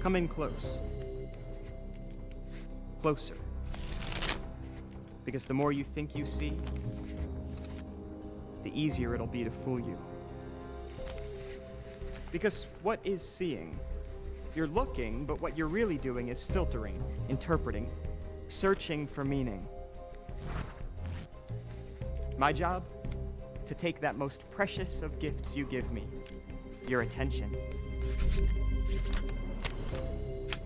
Come in close. Closer. Because the more you think you see, the easier it'll be to fool you. Because what is seeing? You're looking, but what you're really doing is filtering, interpreting, searching for meaning. My job? To take that most precious of gifts you give me, your attention,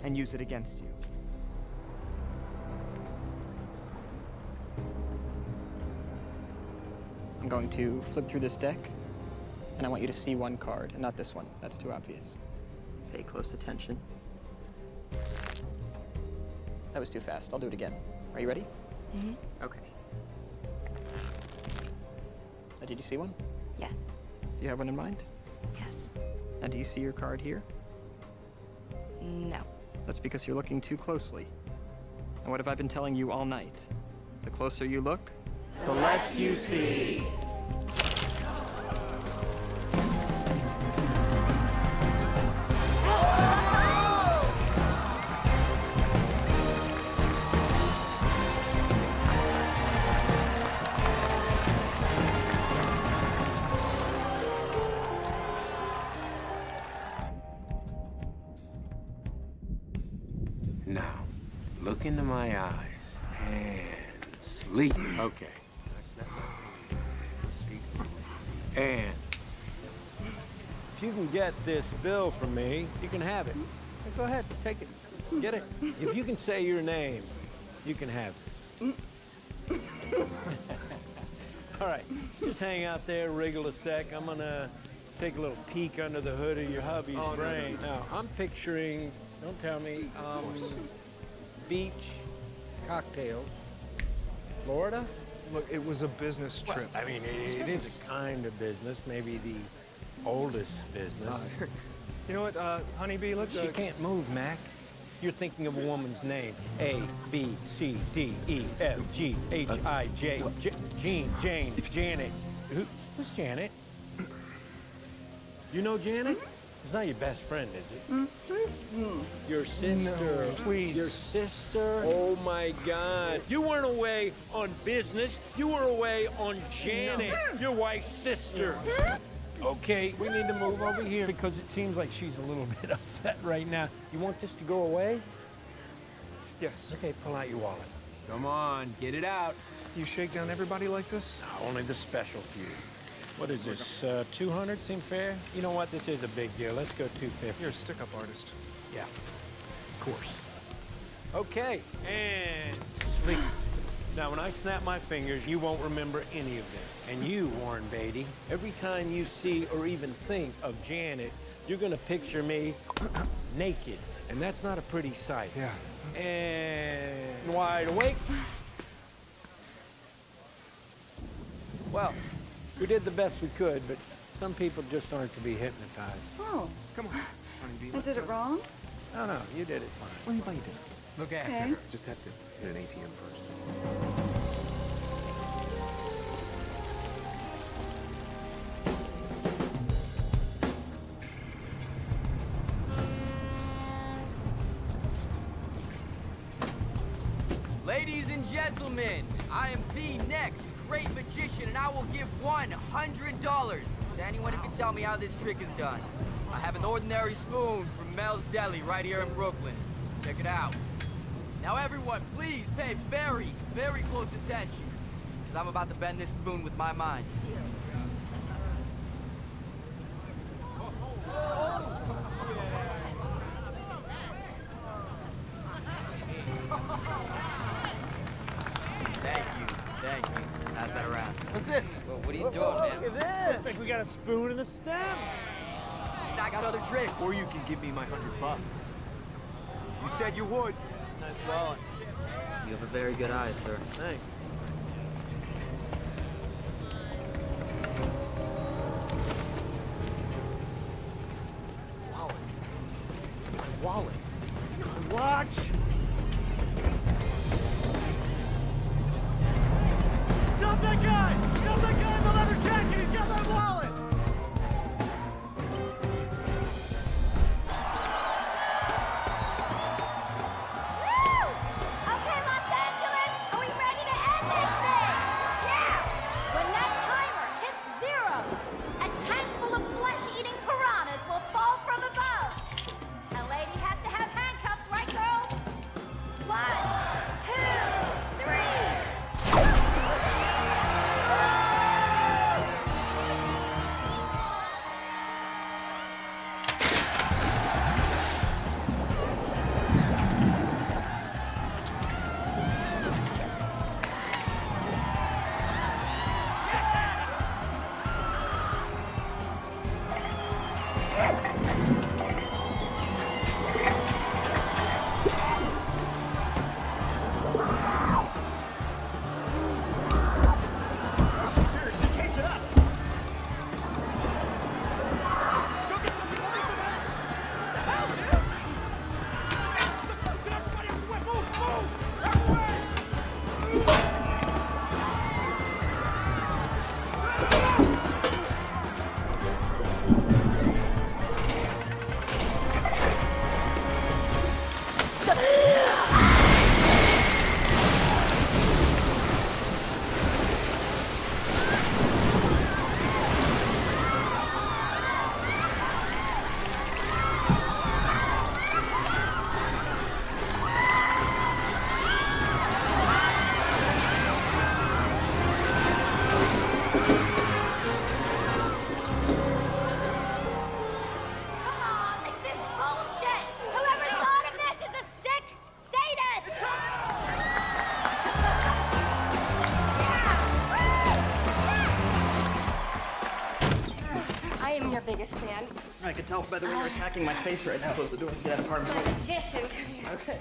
and use it against you. I'm going to flip through this deck, and I want you to see one card, and not this one. That's too obvious. Pay close attention. That was too fast. I'll do it again. Are you ready? Mm-hmm. Okay. Did you see one? Yes. Do you have one in mind? Yes. Now, do you see your card here? No. That's because you're looking too closely. And what have I been telling you all night? The closer you look, the less you see. Now, look into my eyes and sleep. Okay. And If you can get this bill from me, you can have it. Go ahead, take it. Get it. If you can say your name, you can have this. All right, just hang out there, wriggle a sec. I'm gonna take a little peek under the hood of your hubby's brain. Now, I'm picturing, don't tell me, beach, cocktails, Florida? Look, it was a business trip. I mean, it is a kind of business, maybe the oldest business. You know what, Honeybee, let's... You can't move, Mac. You're thinking of a woman's name. A, B, C, D, E, F, G, H, I, J, Jean, Jane, Janet. Who's Janet? You know Janet? It's not your best friend, is it? Your sister. No, please. Your sister? Oh, my God. You weren't away on business. You were away on Janet, your wife's sister. Okay, we need to move over here because it seems like she's a little bit upset right now. You want this to go away? Yes. Okay, pull out your wallet. come on, get it out. Do you shake down everybody like this? No, only the special few. What is this, 200 seem fair? You know what, this is a big deal. Let's go 250. You're a stick-up artist. Yeah, of course. Okay, and sleep. Now, when I snap my fingers, you won't remember any of this. And you, Warren Beatty, every time you see or even think of Janet, you're gonna picture me naked. And that's not a pretty sight. Yeah. And wide awake. Well, we did the best we could, but some people just aren't to be hypnotized. Oh. Come on, Honeybee. I did it wrong? No, you did it fine. What do you do? Look after Okay. her. Just have to hit an ATM first. Ladies and gentlemen, I am the next great magician, and I will give $100 to anyone who can tell me how this trick is done. I have an ordinary spoon from Mel's Deli right here in Brooklyn. Check it out. Now everyone, please pay very, very close attention, because I'm about to bend this spoon with my mind. Thank you. Pass that around. What's this? Well, what are you doing, man? Look at this. Looks like we got a spoon and a stem. I got other tricks. Or you can give me my $100. You said you would. Nice wallet. You have a very good eye, sir. Thanks. Wallet. Watch. I am your biggest fan. I can tell by the way you're attacking my face right now. Close the door. Get out of harm's My way. magician, come here. Okay.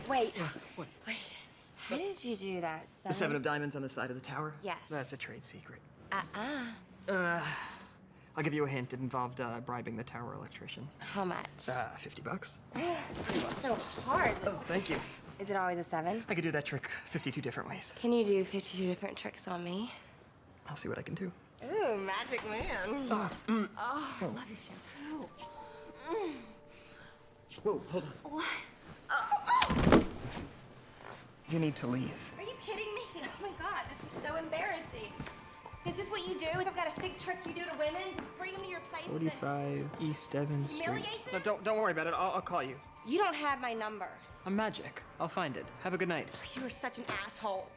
Wait. How did you do that, The 7 of diamonds on the side of the tower? Yes. That's a trade secret. Uh-uh. I'll give you a hint. It involved bribing the tower electrician. How much? $50. It's so hard. Oh, thank you. Is it always a 7? I could do that trick 52 different ways. Can you do 52 different tricks on me? I'll see what I can do. Ooh, magic man. Oh, I love your shampoo. Whoa, hold on. What? You need to leave. Are you kidding me? Oh my God, this is so embarrassing. Is this what you do? Is I've got a sick trick you do to women? Just bring them to your place and then 45 East Evans Street. humiliate No, them? don't worry about it. I'll call you. You don't have my number. I'm magic. I'll find it. Have a good night. You are such an asshole.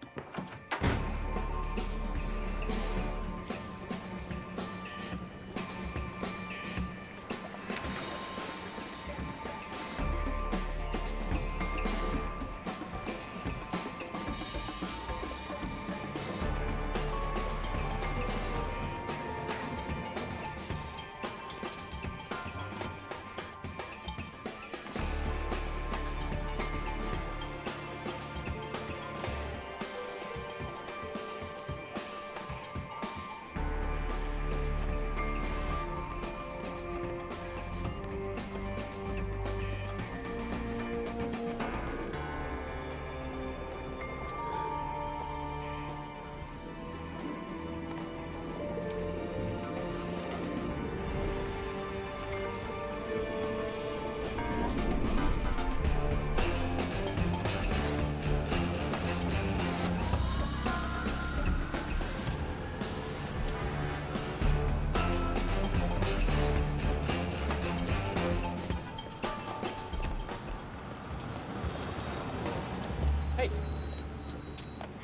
Hey.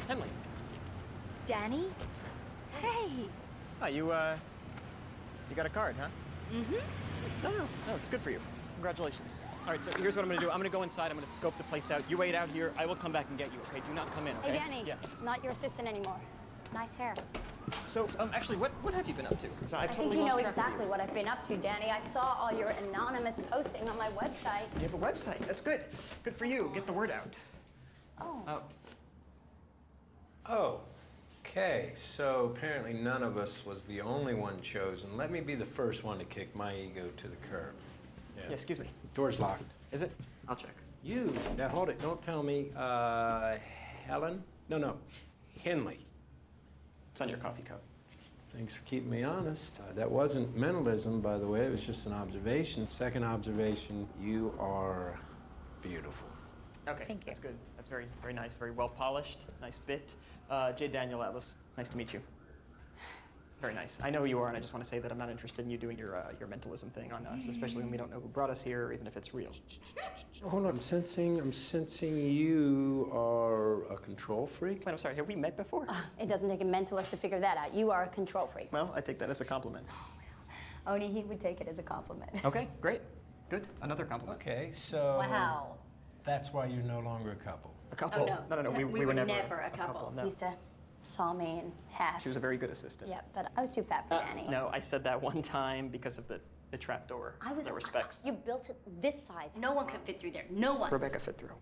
Henley. Danny? Hey. Oh, you got a card, huh? Mm-hmm. No, it's good for you. Congratulations. All right, so here's what I'm gonna do. I'm gonna go inside. I'm gonna scope the place out. You wait out here. I will come back and get you, okay? Do not come in, okay? Hey, Danny. Yeah. Not your assistant anymore. Nice hair. So, actually, what have you been up to? I think you know exactly what I've been up to, Danny. I saw all your anonymous posting on my website. You have a website. That's good. Good for you. Get the word out. Oh. Oh, okay. So apparently none of us was the only one chosen. Let me be the first one to kick my ego to the curb. Yeah, excuse me. Door's locked. Is it? I'll check. You, now hold it, don't tell me, Helen? No, Henley. It's on your coffee cup. Thanks for keeping me honest. That wasn't mentalism, by the way, it was just an observation. Second observation, you are beautiful. Okay, Thank you. That's good. That's very, very nice. Very well polished. Nice bit. J. Daniel Atlas. Nice to meet you. Very nice. I know who you are, and I just want to say that I'm not interested in you doing your mentalism thing on us, especially when we don't know who brought us here, even if it's real. Hold on, I'm sensing you are a control freak? Wait, I'm sorry. Have we met before? It doesn't take a mentalist to figure that out. You are a control freak. Well, I take that as a compliment. Only he would take it as a compliment. Okay, great. Good. Another compliment. Okay, so... Wow. That's why you're no longer a couple. A couple? Oh, No. We were never a couple. no. He used to saw me in half. She was a very good assistant. Yeah, but I was too fat for Danny. No, I said that one time because of the trap door. No respects. You built it this size. No one could fit through there. No one. Rebecca fit through.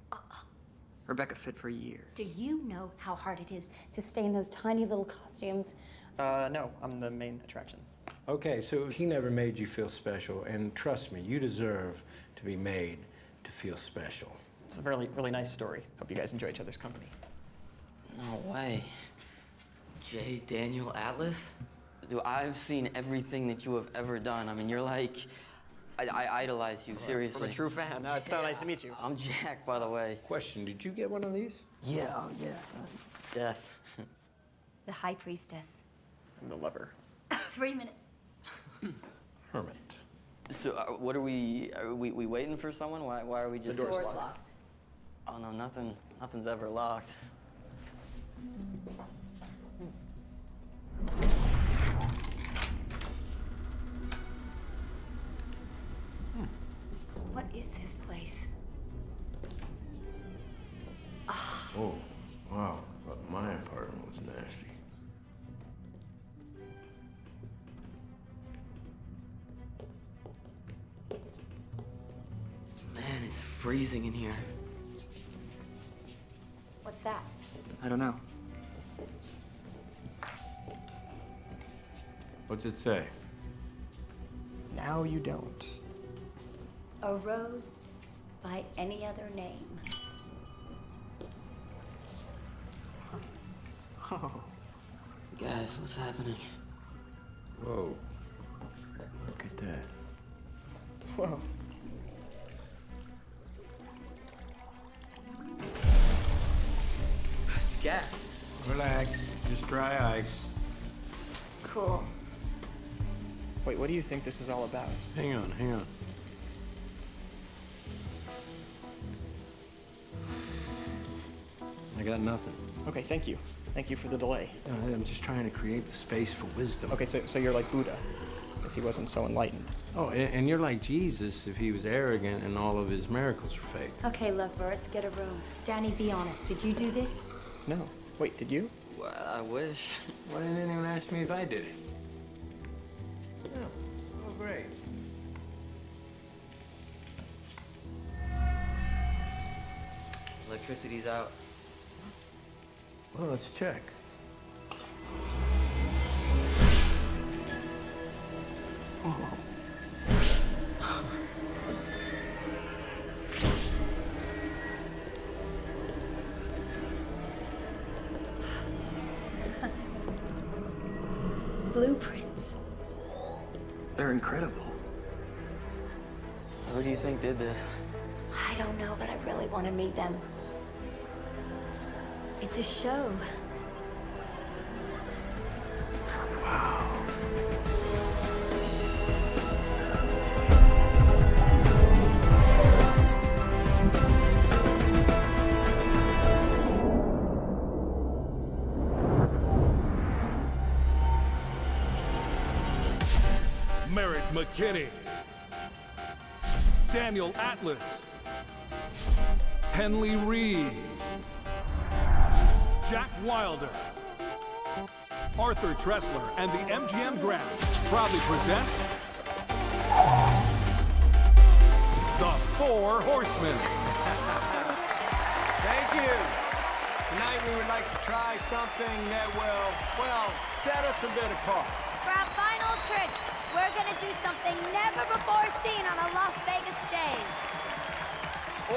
Rebecca fit for years. Do you know how hard it is to stay in those tiny little costumes? No, I'm the main attraction. Okay, so he never made you feel special, and trust me, you deserve to be made to feel special. It's a really, really nice story. Hope you guys enjoy each other's company. No way. J. Daniel Atlas? Dude, I've seen everything that you have ever done. I mean, you're like... I idolize you, seriously. I'm a true fan. No, it's so nice to meet you. I'm Jack, by the way. Question, did you get one of these? Yeah, oh yeah. Death. The High Priestess. I'm the lover. 3 minutes. Hermit. So, what are we waiting for someone? Why are we just... The door's locked. Oh, no, nothing's ever locked. What is this place? Oh, wow. But my apartment was nasty. it's freezing in here. What's that? I don't know. What's it say? Now you don't. A rose by any other name. Oh. Guys, what's happening? Whoa. Look at that. Whoa. It's gas. Relax. Just dry ice. Cool. Wait, what do you think this is all about? Hang on, hang on. I got nothing. Okay, thank you. Thank you for the delay. I'm just trying to create the space for wisdom. Okay, so you're like Buddha, if he wasn't so enlightened. Oh, and you're like Jesus if he was arrogant and all of his miracles were fake. Okay, lovebirds, get a room. Danny, be honest. Did you do this? No. Wait, did you? Well, I wish. Why didn't anyone ask me if I did it? Oh, oh great. Electricity's out. Well, let's check. Blueprints. They're incredible. Who do you think did this? I don't know, but I really want to meet them. It's a show. Merritt McKinney, Daniel Atlas, Henley Reeves, Jack Wilder, Arthur Tressler, and the MGM Grand proudly present The Four Horsemen. Thank you. Tonight we would like to try something that will, well, set us a bit apart. For our final trick, we're gonna do something never before seen on a Las Vegas stage.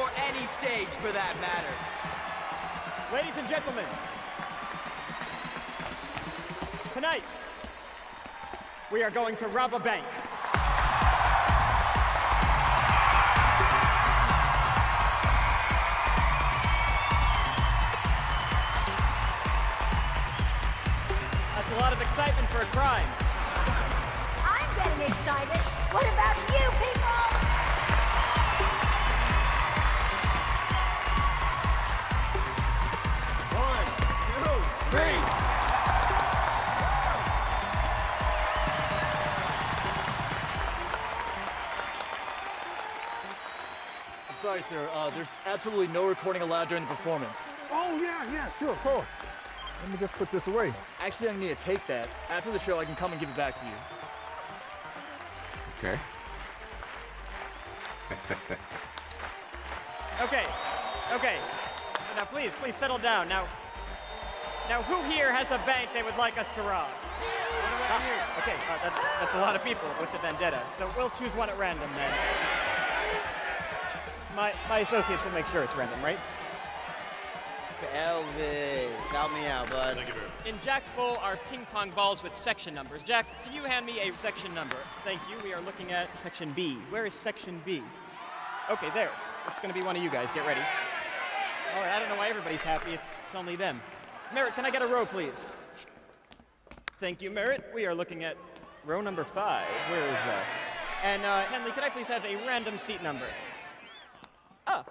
Or any stage, for that matter. Ladies and gentlemen, tonight, we are going to rob a bank. That's a lot of excitement for a crime. I'm getting excited. What about you people? One, two, three. I'm sorry, sir. There's absolutely no recording allowed during the performance. Oh, yeah, sure, of course. Let me just put this away. Actually, I need to take that. After the show, I can come and give it back to you. Okay. Okay. Now, please settle down. Now, who here has a bank they would like us to rob? Okay, that's a lot of people with the vendetta. So we'll choose one at random then. My associates will make sure it's random, right? Elvis, help me out, bud. Thank you very much. In Jack's bowl are ping pong balls with section numbers. Jack, can you hand me a section number? Thank you. We are looking at section B. Where is section B? Okay, there. It's going to be one of you guys. Get ready. All right, I don't know why everybody's happy. It's only them. Merritt, can I get a row, please? Thank you, Merritt. We are looking at row number 5. Where is that? And Henley, can I please have a random seat number? Ah,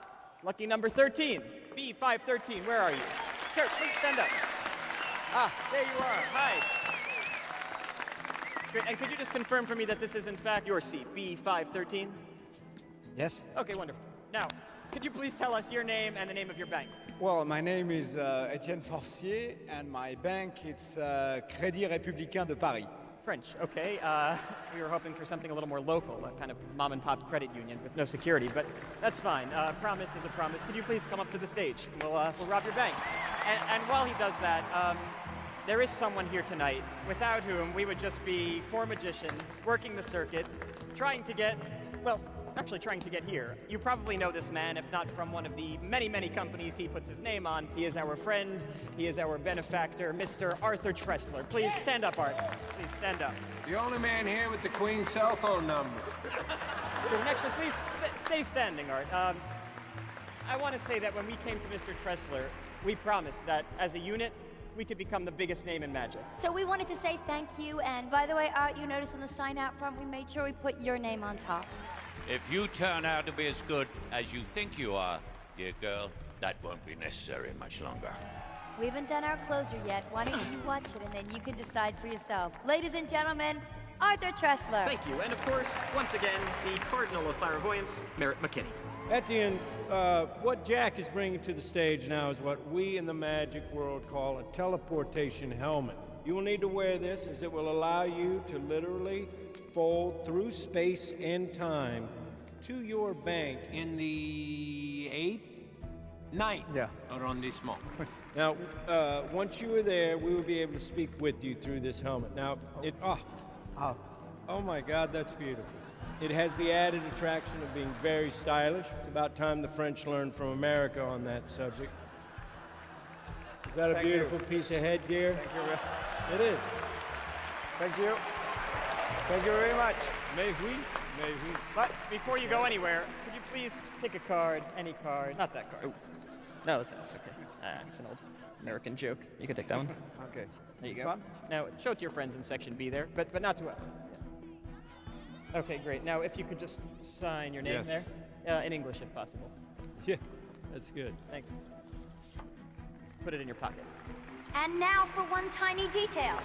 lucky number 13. B513, where are you? Sir, please stand up. Ah, there you are. Hi. Great, and could you just confirm for me that this is in fact your seat, B513? Yes. Okay, wonderful. Now, could you please tell us your name and the name of your bank? Well, my name is Etienne Forcier, and my bank it's Crédit Républicain de Paris. French, okay. We were hoping for something a little more local, a kind of mom-and-pop credit union with no security, but that's fine. Promise is a promise. Could you please come up to the stage? We'll rob your bank. And while he does that, there is someone here tonight without whom we would just be four magicians working the circuit, trying to get here. You probably know this man, if not from one of the many, many companies he puts his name on. He is our friend. He is our benefactor, Mr. Arthur Tressler. Please stand up, Art. Please stand up. The only man here with the Queen's cell phone number. Actually, please stay standing, Art. I want to say that when we came to Mr. Tressler, we promised that as a unit, we could become the biggest name in magic. So we wanted to say thank you, and by the way, Art, you notice on the sign out front, we made sure we put your name on top. If you turn out to be as good as you think you are, dear girl, that won't be necessary much longer. We haven't done our closer yet. Why don't you watch it, and then you can decide for yourself. Ladies and gentlemen, Arthur Tressler. Thank you, and of course, once again, the Cardinal of Clairvoyance, Merritt McKinney. Etienne, what Jack is bringing to the stage now is what we in the magic world call a teleportation helmet. You will need to wear this as it will allow you to literally fold through space and time to your bank in the 9th arrondissement. Now, once you are there, we will be able to speak with you through this helmet. Now, oh my God, that's beautiful. It has the added attraction of being very stylish. It's about time the French learned from America on that subject. Is that a beautiful piece of headgear? Thank you. It is. Thank you. Thank you very much. Mais oui. Mais oui. But before you go anywhere, could you please pick a card, any card? Not that card. Oh. No, that's okay. It's an old American joke. You can take that one. Okay. There you go. Now, show it to your friends in Section B there, but not to us. Okay, great. Now, if you could just sign your name there, in English if possible. Yeah, that's good. Thanks. Put it in your pocket. And now for one tiny detail.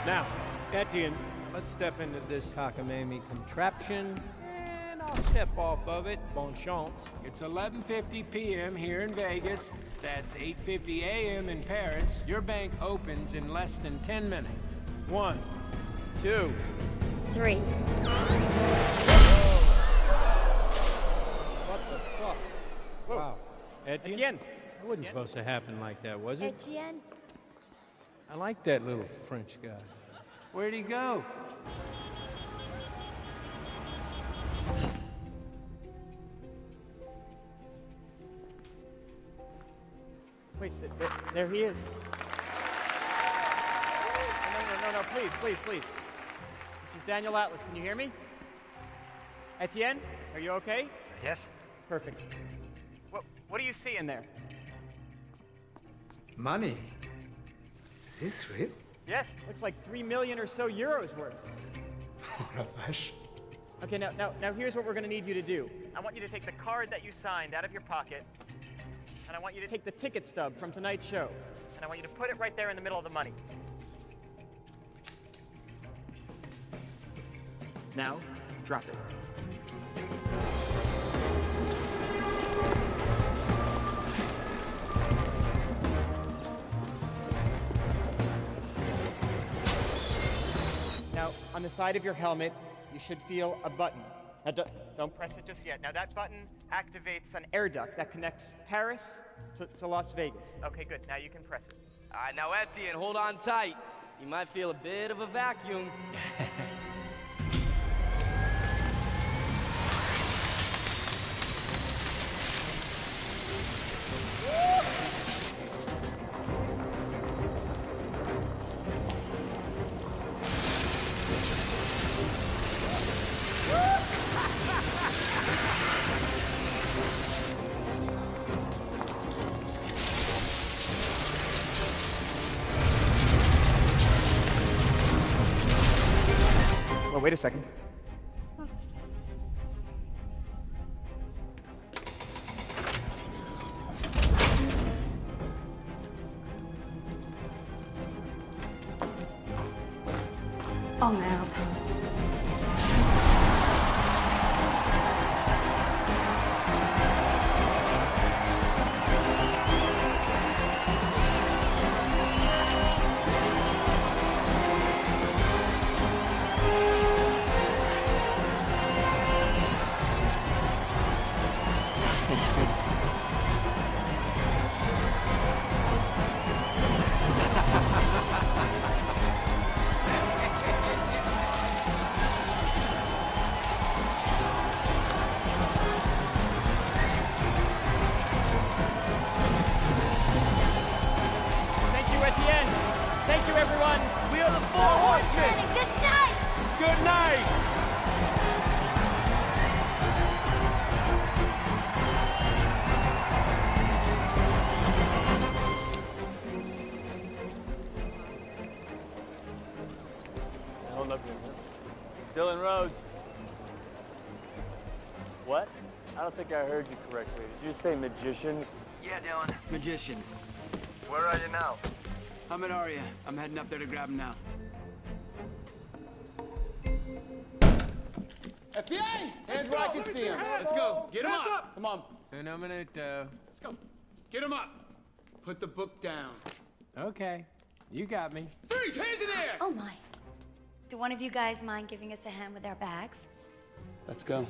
Now, Etienne, let's step into this cockamamie contraption, and I'll step off of it. Bon chance. It's 11:50 p.m. here in Vegas. That's 8:50 a.m. in Paris. Your bank opens in less than 10 minutes. 1, 2, 3. What the fuck? Whoa. Wow. Etienne. That wasn't supposed to happen like that, was it? Etienne? I like that little French guy. Where'd he go? Wait, there he is. No, please. This is Daniel Atlas. Can you hear me? Etienne, are you okay? Yes. Perfect. What do you see in there? Money. Is this real? Yes, looks like 3 million or so euros worth. Ravash. Okay, now here's what we're going to need you to do. I want you to take the card that you signed out of your pocket, and I want you to take the ticket stub from tonight's show, and I want you to put it right there in the middle of the money. Now, drop it. Now, on the side of your helmet, you should feel a button. Now, don't press it just yet. Now, that button activates an air duct that connects Paris to Las Vegas. Okay, good. Now you can press it. All right, now, Etienne, hold on tight. You might feel a bit of a vacuum. Well, wait a second. Oh man, I'll tell him. Thank you at the end. Thank you, everyone. We are the Four Horsemen! Good night! Good night! Hold up here. Dylan Rhodes. What? I don't think I heard you correctly. Did you say magicians? Yeah, Dylan. Magicians. Where are you now? I'm at Aria. I'm heading up there to grab him now. FBI! Hands where I can see him. Let's go. Get him up. Come on. In a minute, Let's go. Get him up. Put the book down. Okay. You got me. Freeze! Hands in the air! Oh my. Do one of you guys mind giving us a hand with our bags? Let's go.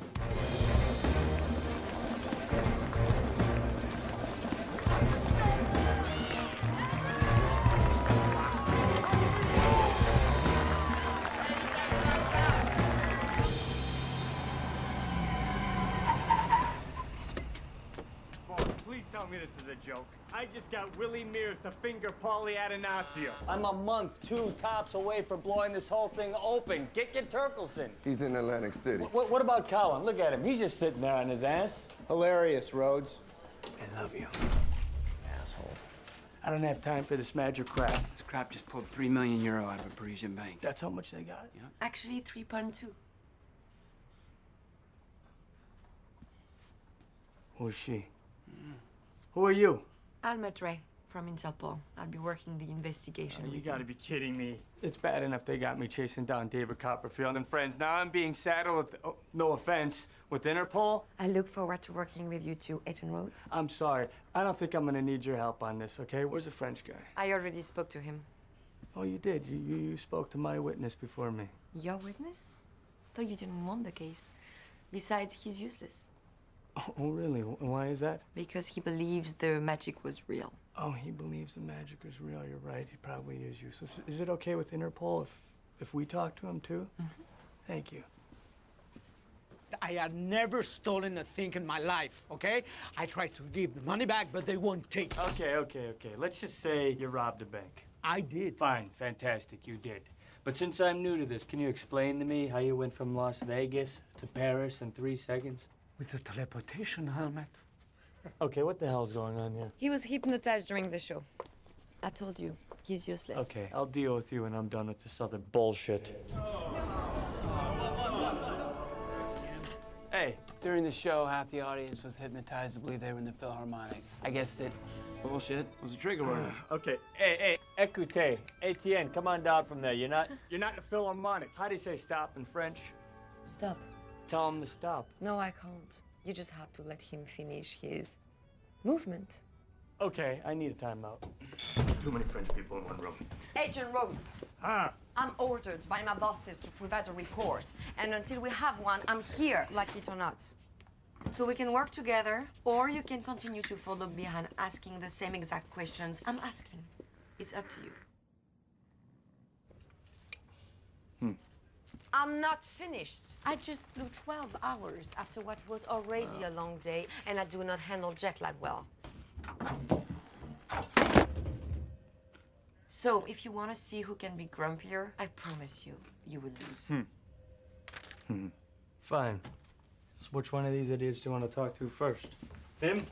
Please tell me this is a joke. I just got Willie Mears to finger Paulie Adenasio. I'm a month, 2 tops away from blowing this whole thing open. Get Turkelson. He's in Atlantic City. What about Colin? Look at him. He's just sitting there on his ass. Hilarious, Rhodes. I love you, asshole. I don't have time for this magic crap. This crap just pulled €3 million out of a Parisian bank. That's how much they got? Yeah. Actually, 3.2. Who is she? Who are you? I'll meet Ray from Interpol. I'll be working the investigation. You gotta be kidding me. It's bad enough they got me chasing down David Copperfield and friends. Now I'm being saddled with, no offense, with Interpol. I look forward to working with you too, Ethan Rhodes. I'm sorry. I don't think I'm gonna need your help on this, okay? Where's the French guy? I already spoke to him. Oh, you did? You spoke to my witness before me. Your witness? Thought you didn't want the case. Besides, he's useless. Oh, really? Why is that? Because he believes the magic was real. Oh, he believes the magic is real. You're right. He probably is useless. Is it okay with Interpol if we talk to him too? Mm-hmm. Thank you. I have never stolen a thing in my life, okay? I tried to give the money back, but they won't take it. Okay. Let's just say you robbed a bank. I did. Fine, fantastic, you did. But since I'm new to this, can you explain to me how you went from Las Vegas to Paris in 3 seconds? With a teleportation helmet. Okay, what the hell's going on here? He was hypnotized during the show. I told you, he's useless. Okay, I'll deal with you when I'm done with this other bullshit. Hey. During the show, half the audience was hypnotized to believe they were in the Philharmonic. I guess that bullshit was a trigger word. Okay, hey, écoutez. Etienne, come on down from there. You're not in the Philharmonic. How do you say stop in French? Stop. Tell him to stop. No, I can't. You just have to let him finish his movement. Okay, I need a timeout. Too many French people in one room. Agent Rhodes. Ah. I'm ordered by my bosses to provide a report. And until we have one, I'm here, like it or not. So we can work together, or you can continue to follow behind asking the same exact questions I'm asking. It's up to you. I'm not finished. I just flew 12 hours after what was already a long day, and I do not handle jet lag well. So, if you want to see who can be grumpier, I promise you, you will lose. Fine. So which one of these idiots do you want to talk to first? Him?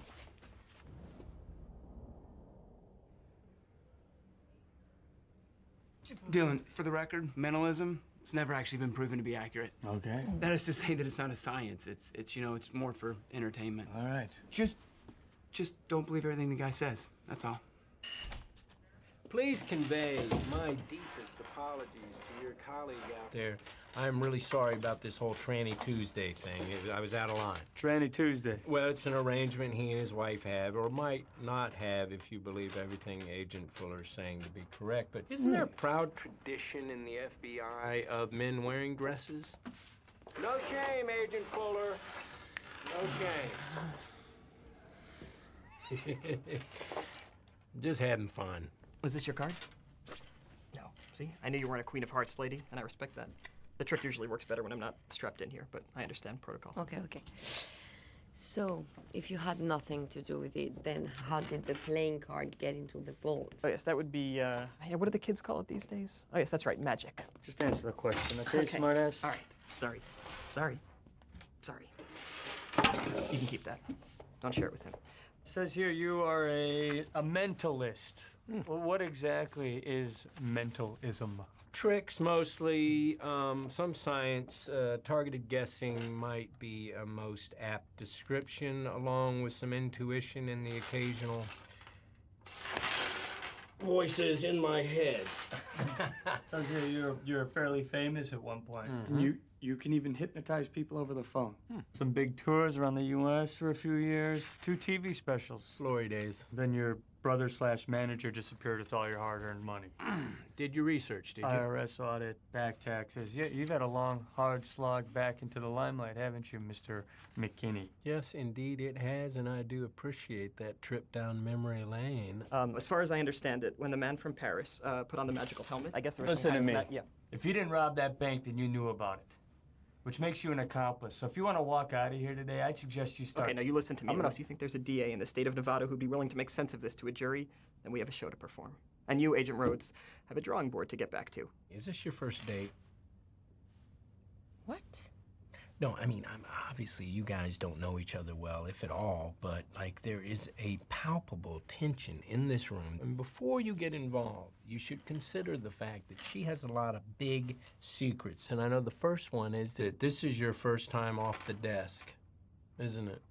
Dylan, for the record, mentalism, it's never actually been proven to be accurate. Okay. That is to say that it's not a science. It's it's more for entertainment. All right. Just don't believe everything the guy says. That's all. Please convey my deepest apologies to your colleague out there. I'm really sorry about this whole Tranny Tuesday thing. I was out of line. Tranny Tuesday. Well, it's an arrangement he and his wife have, or might not have if you believe everything Agent Fuller's saying to be correct. But isn't there a proud tradition in the FBI of men wearing dresses? No shame, Agent Fuller. No shame. Just having fun. Was this your card? No. See? I knew you weren't a Queen of Hearts lady, and I respect that. The trick usually works better when I'm not strapped in here, but I understand protocol. Okay. So, if you had nothing to do with it, then how did the playing card get into the vault? Oh, yes, that would be, what do the kids call it these days? Oh, yes, that's right, magic. Just answer the question, okay, Okay. smartass? All right. Sorry. You can keep that. Don't share it with him. It says here you are a mentalist. Well, what exactly is mentalism? Tricks, mostly. Some science. Targeted guessing might be a most apt description, along with some intuition and the occasional voices in my head. Says here you're fairly famous at one point. Mm-hmm. And you can even hypnotize people over the phone. Some big tours around the U.S. for a few years, 2 TV specials. Glory days. Then your brother/manager disappeared with all your hard-earned money. Did you research, did you? IRS audit, back taxes. Yeah, you've had a long, hard slog back into the limelight, haven't you, Mr. McKinney? Yes, indeed it has, and I do appreciate that trip down memory lane. As far as I understand it, when the man from Paris put on the magical helmet, I guess there was Listen some to kind me. of If you didn't rob that bank, then you knew about it, which makes you an accomplice. So if you want to walk out of here today, I'd suggest you start. Okay, now you listen to me. Unless you think there's a DA in the state of Nevada who'd be willing to make sense of this to a jury, then we have a show to perform. And you, Agent Rhodes, have a drawing board to get back to. Is this your first date? What? No, I mean, obviously you guys don't know each other well, if at all, but, like, there is a palpable tension in this room. And before you get involved, you should consider the fact that she has a lot of big secrets. And I know the first one is that this is your first time off the desk, isn't it?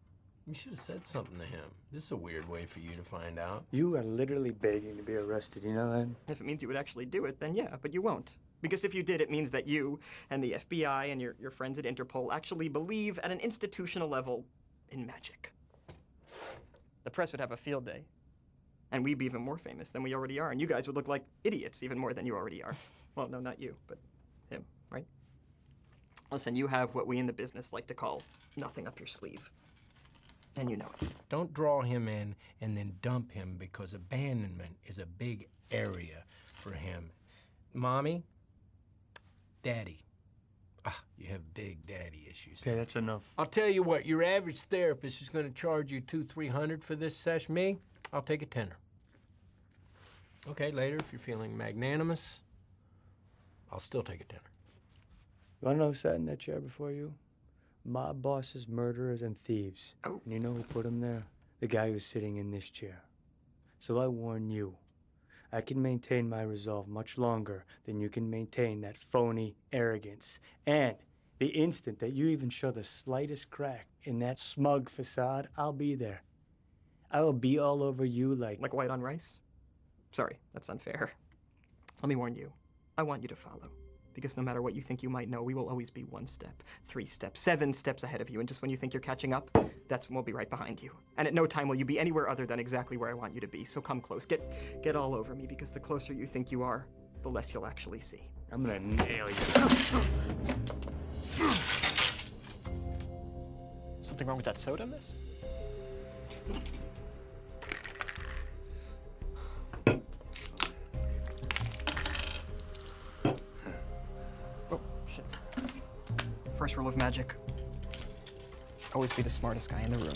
You should have said something to him. This is a weird way for you to find out. You are literally begging to be arrested, you know that? If it means you would actually do it, then yeah, but you won't. Because if you did, it means that you and the FBI and your friends at Interpol actually believe at an institutional level in magic. The press would have a field day. And we'd be even more famous than we already are. And you guys would look like idiots even more than you already are. Well, no, not you, but him, right? Listen, you have what we in the business like to call nothing up your sleeve. And you know it. Don't draw him in and then dump him, because abandonment is a big area for him. Mommy? Daddy. You have big daddy issues. Okay, that's enough. I'll tell you what, your average therapist is going to charge you $200-300 for this session. Me, I'll take a tenner. Okay, later, if you're feeling magnanimous, I'll still take a tenner. You want to know who sat in that chair before you? Mob bosses, murderers, and thieves. Oh. And you know who put them there? The guy who's sitting in this chair. So I warn you, I can maintain my resolve much longer than you can maintain that phony arrogance. And the instant that you even show the slightest crack in that smug facade, I'll be there. I will be all over you like white on rice? Sorry, that's unfair. Let me warn you. I want you to follow. Because no matter what you think you might know, we will always be 1 step, 3 steps, 7 steps ahead of you. And just when you think you're catching up, that's when we'll be right behind you. And at no time will you be anywhere other than exactly where I want you to be. So come close. Get all over me, because the closer you think you are, the less you'll actually see. I'm gonna nail you. Something wrong with that soda, miss? First rule of magic. Always be the smartest guy in the room.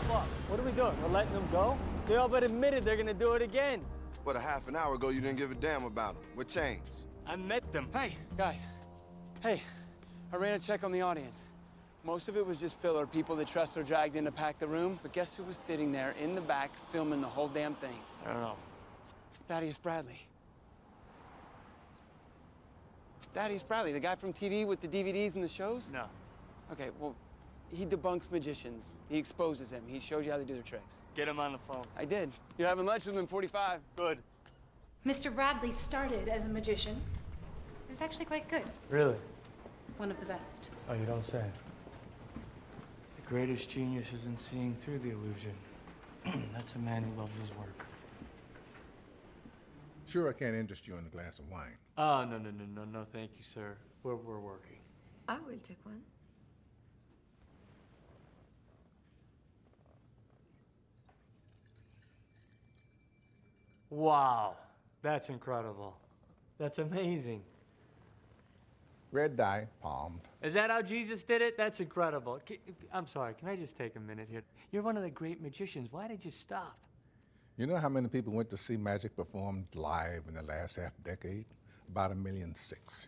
Boss, what are we doing? We're letting them go? They all but admitted they're gonna do it again. But a half an hour ago, you didn't give a damn about them. What changed? I met them. Hey, guys. Hey, I ran a check on the audience. Most of it was just filler, people that Tressler dragged in to pack the room. But guess who was sitting there in the back filming the whole damn thing? I don't know. Thaddeus Bradley. Thaddeus Bradley, the guy from TV with the DVDs and the shows? No. Okay, well, he debunks magicians. He exposes them. He shows you how they do their tricks. Get him on the phone. I did. You're having lunch with him in 45. Good. Mr. Bradley started as a magician. He was actually quite good. Really? One of the best. Oh, you don't say. The greatest genius isn't seeing through the illusion. That's a man who loves his work. Sure, I can't interest you in a glass of wine. Oh, no, thank you, sir. We're working. I will take one. Wow, that's incredible. That's amazing. Red dye, palmed. Is that how Jesus did it? That's incredible. I'm sorry, can I just take a minute here? You're one of the great magicians. Why did you stop? You know how many people went to see magic performed live in the last half decade? About 1.6 million.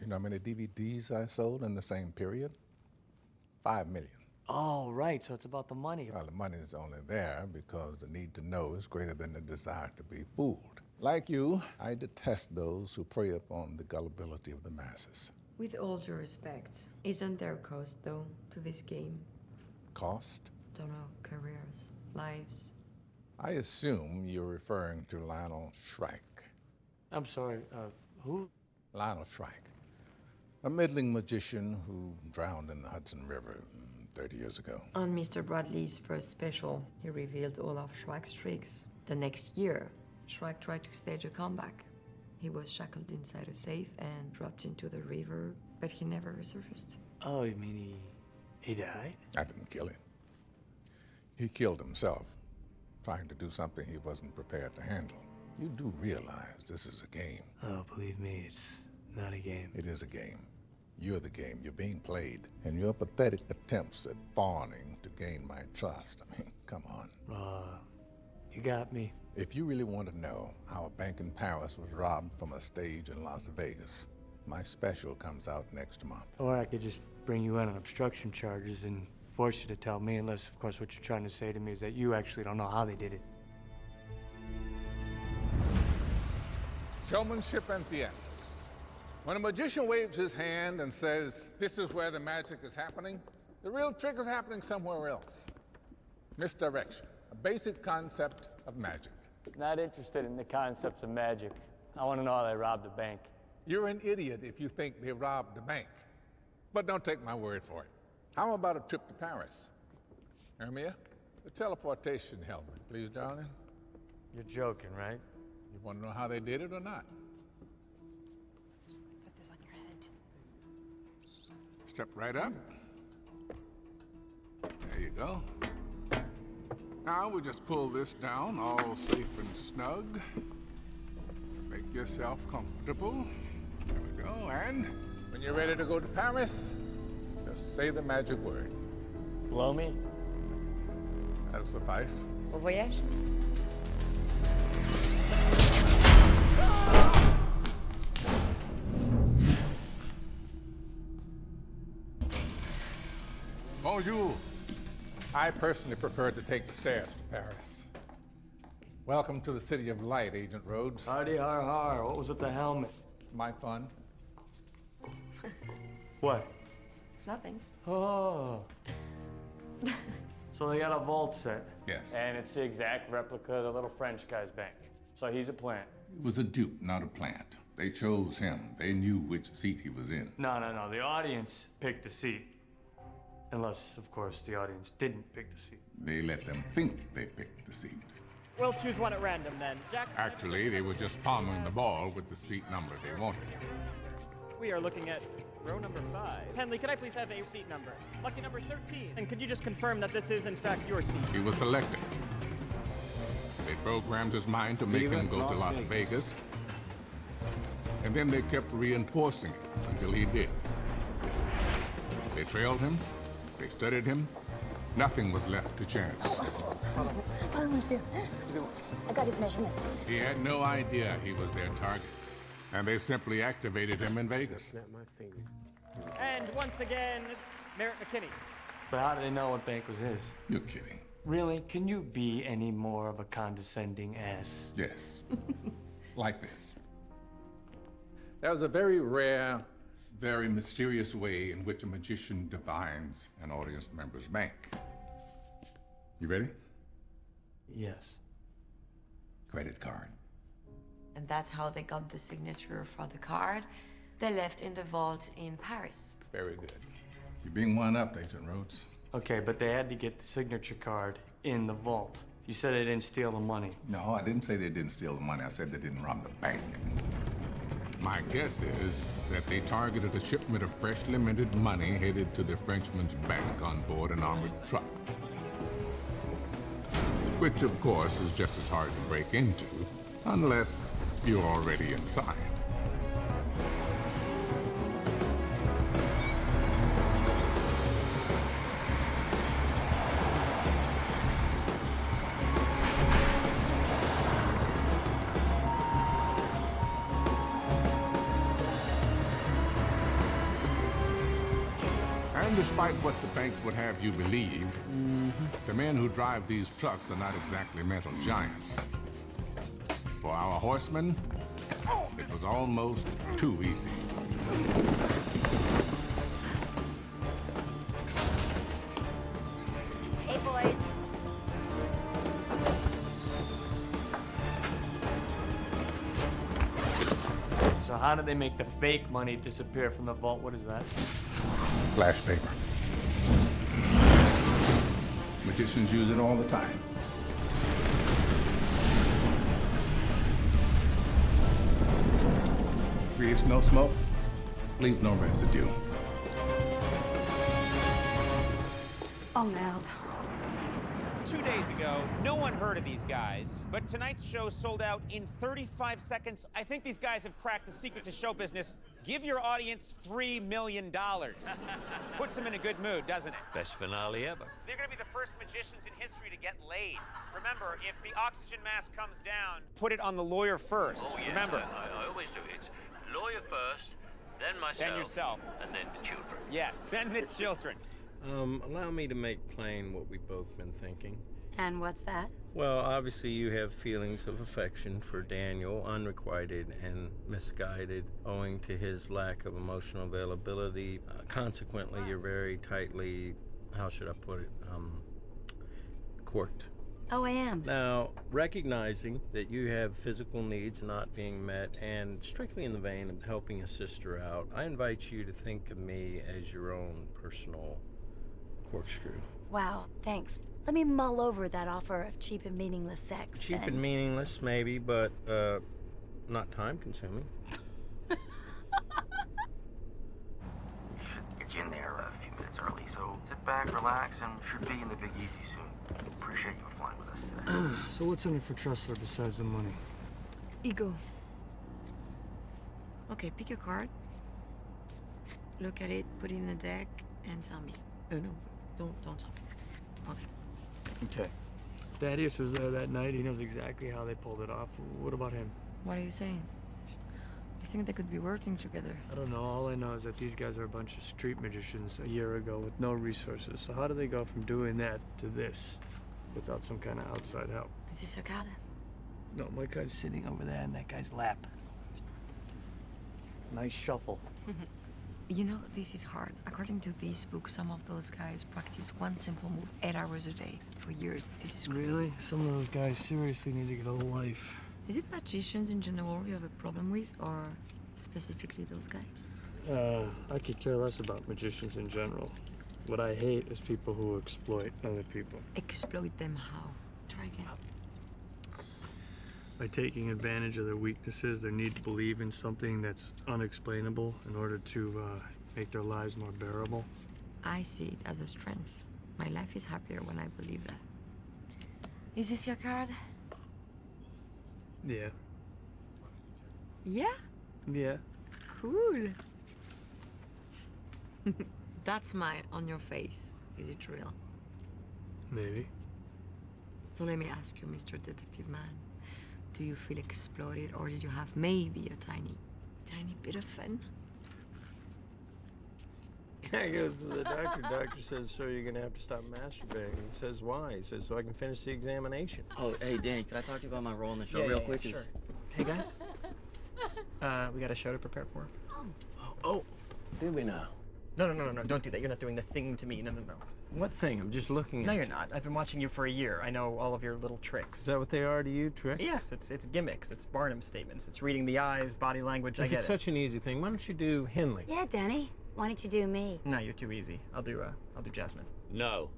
You know how many DVDs I sold in the same period? 5 million. Oh, right, so it's about the money. Well, the money is only there because the need to know is greater than the desire to be fooled. Like you, I detest those who prey upon the gullibility of the masses. With all due respect, isn't there a cost, though, to this game? Cost? Don't know, careers, lives. I assume you're referring to Lionel Shrike. I'm sorry, who? Lionel Shrike, a middling magician who drowned in the Hudson River 30 years ago. On Mr. Bradley's first special, he revealed all of Shrike's tricks. The next year, Shrike tried to stage a comeback. He was shackled inside a safe and dropped into the river, but he never resurfaced. Oh, you mean he died? I didn't kill him. He killed himself, trying to do something he wasn't prepared to handle. You do realize this is a game. Oh, believe me, it's not a game. It is a game. You're the game. You're being played. And your pathetic attempts at fawning to gain my trust. I mean, come on. You got me. If you really want to know how a bank in Paris was robbed from a stage in Las Vegas, my special comes out next month. Or I could just bring you in on obstruction charges and force you to tell me, unless, of course, what you're trying to say to me is that you actually don't know how they did it. Showmanship and theatrics. When a magician waves his hand and says, "This is where the magic is happening," the real trick is happening somewhere else. Misdirection, a basic concept of magic. Not interested in the concepts of magic. I want to know how they robbed a bank. You're an idiot if you think they robbed a bank. But don't take my word for it. How about a trip to Paris? Hermia, the teleportation helmet, please, darling. You're joking, right? You want to know how they did it or not? Put this on your head. Step right up. There you go. Now we just pull this down, all safe and snug. Make yourself comfortable. There we go. And when you're ready to go to Paris, just say the magic word. Blow me? That'll suffice. Au voyage? Bonjour. I personally prefer to take the stairs to Paris. Welcome to the City of Light, Agent Rhodes. Hardy har har. What was with the helmet? My fun. What? Nothing. Oh. So they got a vault set. Yes. And it's the exact replica of the little French guy's bank. So he's a plant. It was a dupe, not a plant. They chose him. They knew which seat he was in. No. The audience picked the seat. Unless, of course, the audience didn't pick the seat. They let them think they picked the seat. We'll choose one at random then. Jack? Actually, they were just palming the ball with the seat number they wanted. We are looking at row number 5. Henley, could I please have a seat number? Lucky number 13. And could you just confirm that this is, in fact, your seat? He was selected. They programmed his mind to make him go to Las Vegas. And then they kept reinforcing it until he did. They trailed him. They studied him. Nothing was left to chance. Pardon, monsieur. I got his measurements. He had no idea he was their target. And they simply activated him in Vegas. And once again, it's Merritt McKinney. But how do they know what bank was his? You're kidding. Really? Can you be any more of a condescending ass? Yes. Like this. There was a very rare, very mysterious way in which a magician divines an audience member's bank. You ready? Yes. Credit card. And that's how they got the signature for the card. They left in the vault in Paris. Very good. You're being one up, Agent Rhodes. Okay, but they had to get the signature card in the vault. You said they didn't steal the money. No, I didn't say they didn't steal the money. I said they didn't rob the bank. My guess is that they targeted a shipment of freshly minted money headed to the Frenchman's bank on board an armored truck. Which, of course, is just as hard to break into, unless you're already inside. And despite what the banks would have you believe, the men who drive these trucks are not exactly mental giants. For our horsemen, it was almost too easy. Hey, boys. So how did they make the fake money disappear from the vault? What is that? Flash paper. Magicians use it all the time. Creates no smoke, leaves no residue. Oh, merde. 2 days ago, no one heard of these guys, but tonight's show sold out in 35 seconds. I think these guys have cracked the secret to show business. Give your audience $3 million. Puts them in a good mood, doesn't it? Best finale ever. They're gonna be the first magicians in history to get laid. Remember, if the oxygen mask comes down, put it on the lawyer first. Oh, yeah, Remember. I always do it. Lawyer first, then myself. Then yourself. And then the children. Yes, then the children. Allow me to make plain what we've both been thinking. And what's that? Well, obviously you have feelings of affection for Daniel, unrequited and misguided, owing to his lack of emotional availability. Consequently, you're very tightly, how should I put it, corked. Oh, I am. Now, recognizing that you have physical needs not being met, and strictly in the vein of helping a sister out, I invite you to think of me as your own personal corkscrew. Wow, thanks. Let me mull over that offer of cheap and meaningless sex. Cheap and meaningless, maybe, but not time-consuming. Get you in there a few minutes early, so sit back, relax, and should be in the Big Easy soon. Appreciate you flying with us today. So what's in it for Tressler besides the money? Ego. Okay, pick your card. Look at it, put it in the deck, and tell me. Oh, no, don't tell me. Okay. Okay. Thaddeus was there that night. He knows exactly how they pulled it off. What about him? What are you saying? You think they could be working together? I don't know. All I know is that these guys are a bunch of street magicians a year ago with no resources. So how do they go from doing that to this without some kind of outside help? Is this your card? No, my card's sitting over there in that guy's lap. Nice shuffle. You know, this is hard. According to this book, some of those guys practice one simple move 8 hours a day for years. This is crazy. Really? Some of those guys seriously need to get a life. Is it magicians in general you have a problem with, or specifically those guys? I could care less about magicians in general. What I hate is people who exploit other people. Exploit them how? Try again. By taking advantage of their weaknesses, their need to believe in something that's unexplainable in order to make their lives more bearable. I see it as a strength. My life is happier when I believe that. Is this your card? Yeah. Yeah? Yeah. Cool. That smile on your face, is it real? Maybe. So let me ask you, Mr. Detective Man. Do you feel exploited, or did you have maybe a tiny bit of fun? Guy goes to the doctor. Doctor says, sir, you're going to have to stop masturbating. He says, why? He says, so I can finish the examination. Oh, hey, Danny, can I talk to you about my role in the show real quick? Sure. Hey, guys. We got a show to prepare for. Oh, do we now? No, don't do that. You're not doing the thing to me. No. What thing? I'm just looking at No, you're not. I've been watching you for a year. I know all of your little tricks. Is that what they are to you, tricks? Yes, it's gimmicks. It's Barnum statements. It's reading the eyes, body language. I If get it's it. such an easy thing, why don't you do Henley? Yeah, Danny. Why don't you do me? No, you're too easy. I'll do Jasmine. No.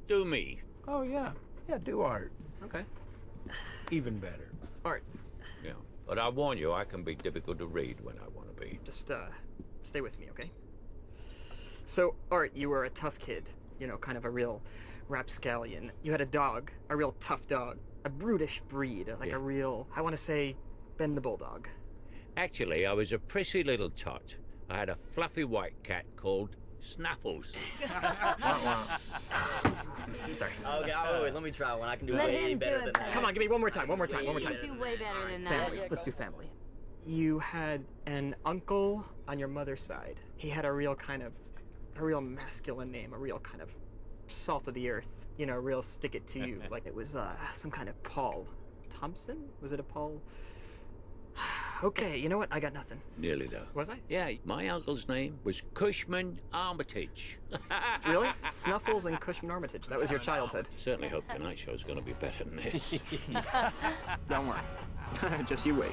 Do me. Oh, yeah. Yeah, do Art. Okay. Even better. Art. Yeah. But I warn you, I can be difficult to read when I want to be. Just stay with me, okay? So, Art, you were a tough kid. You know, kind of a real rapscallion. You had a dog, a real tough dog, a brutish breed, like a real, I want to say, Ben the Bulldog. Actually, I was a prissy little tot. I had a fluffy white cat called Snuffles. Sorry. Okay, wait, let me try one. I can do Let way him do better it than better. that. Come on, give me one more time. You can do way better than that. Family. Let's do family. You had an uncle on your mother's side. He had a real masculine name, a real kind of salt of the earth, you know, real stick it to you, like it was some kind of Paul Thompson? Was it a Paul? Okay, you know what? I got nothing. Nearly though. Was I? Yeah, my uncle's name was Cushman Armitage. Really? Snuffles and Cushman Armitage. That was your childhood. Certainly hope tonight's show's gonna be better than this. Don't worry. Just you wait.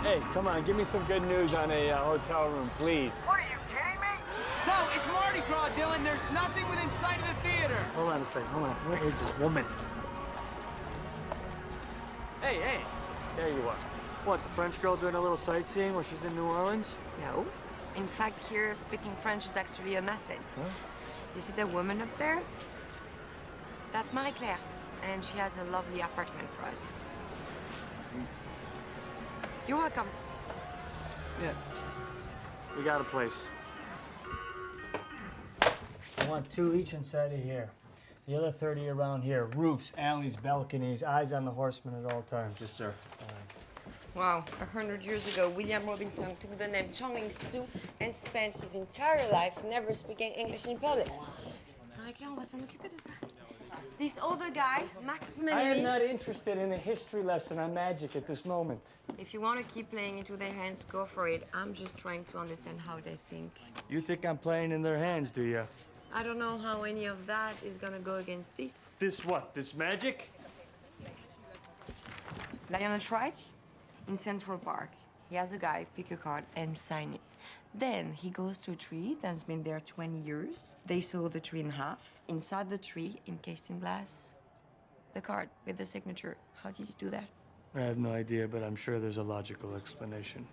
Hey, come on, give me some good news on a hotel room, please. What are you kidding me? No, it's Mardi Gras, Dylan. There's nothing within sight of the theater. Hold on a second, hold on. Where is this woman? Hey, there you are. What, the French girl doing a little sightseeing while she's in New Orleans? No. In fact, here, speaking French is actually an asset. Huh? You see the woman up there? That's Marie-Claire, and she has a lovely apartment for us. You're welcome. Yeah. We got a place. I want 2 each inside of here. The other 30 around here. Roofs, alleys, balconies, eyes on the horseman at all times. Yes, sir. Wow, 100 years ago, William Robinson took the name Chongling Su and spent his entire life never speaking English in public. Marie-Claire, on va s'en occuper de ça. This other guy, Max Menny. I am not interested in a history lesson on magic at this moment. If you want to keep playing into their hands, go for it. I'm just trying to understand how they think. You think I'm playing in their hands, do you? I don't know how any of that is gonna go against this. This what? This magic? Lion and Shrike? In Central Park. He has a guy pick a card and sign it. Then he goes to a tree that's been there 20 years. They saw the tree in half. Inside the tree, encased in glass, the card with the signature. How did you do that? I have no idea, but I'm sure there's a logical explanation.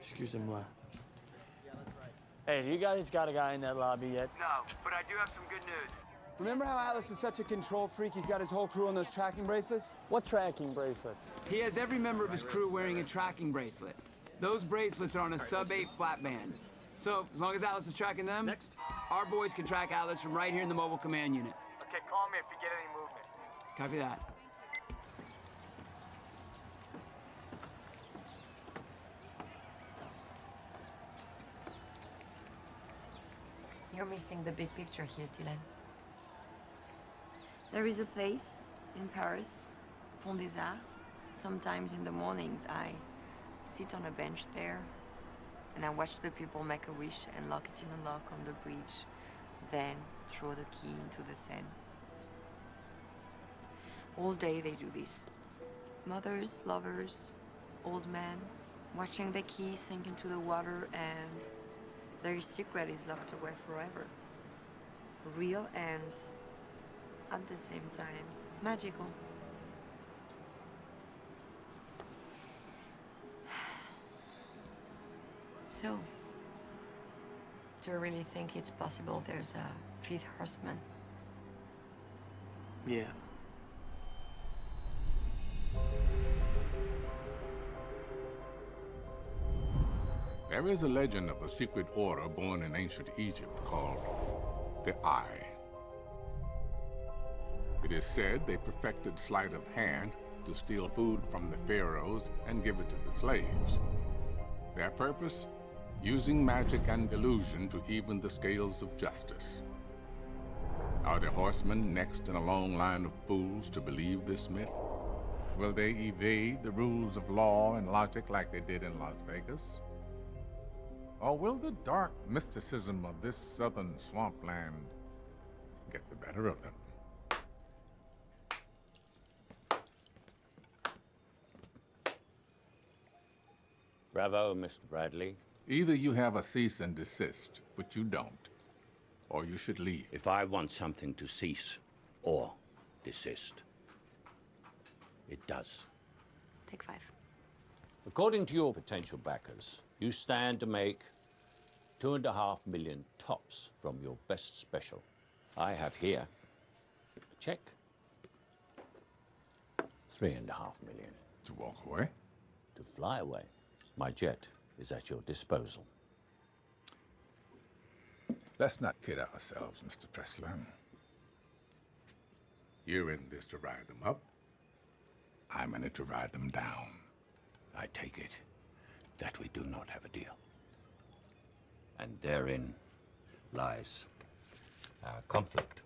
Excusez-moi. Hey, do you guys got a guy in that lobby yet? No, but I do have some good news. Remember how Atlas is such a control freak? He's got his whole crew on those tracking bracelets? What tracking bracelets? He has every member of his crew wearing a tracking bracelet. Those bracelets are on a sub-8 flat band. So, as long as Atlas is tracking them, our boys can track Atlas from right here in the mobile command unit. Okay, call me if you get any movement. Copy that. You're missing the big picture here, Dylan. There is a place in Paris, Pont des Arts. Sometimes in the mornings, I sit on a bench there and I watch the people make a wish and lock it in a lock on the bridge, then throw the key into the Seine. All day they do this. Mothers, lovers, old men, watching the key sink into the water, and their secret is locked away forever. Real and, at the same time, magical. So, do you really think it's possible there's a fifth horseman? Yeah. There is a legend of a secret order born in ancient Egypt called the Eye. It is said they perfected sleight of hand to steal food from the pharaohs and give it to the slaves. Their purpose? Using magic and delusion to even the scales of justice. Are the horsemen next in a long line of fools to believe this myth? Will they evade the rules of law and logic like they did in Las Vegas? Or will the dark mysticism of this southern swampland get the better of them? Bravo, Mr. Bradley. Either you have a cease and desist, but you don't, or you should leave. If I want something to cease or desist, it does. Take 5. According to your potential backers, you stand to make $2.5 million tops from your best special. I have here a check. $3.5 million. To walk away? To fly away. My jet is at your disposal. Let's not kid ourselves, Mr. Pressler. You're in this to ride them up. I'm in it to ride them down. I take it that we do not have a deal. And therein lies our conflict.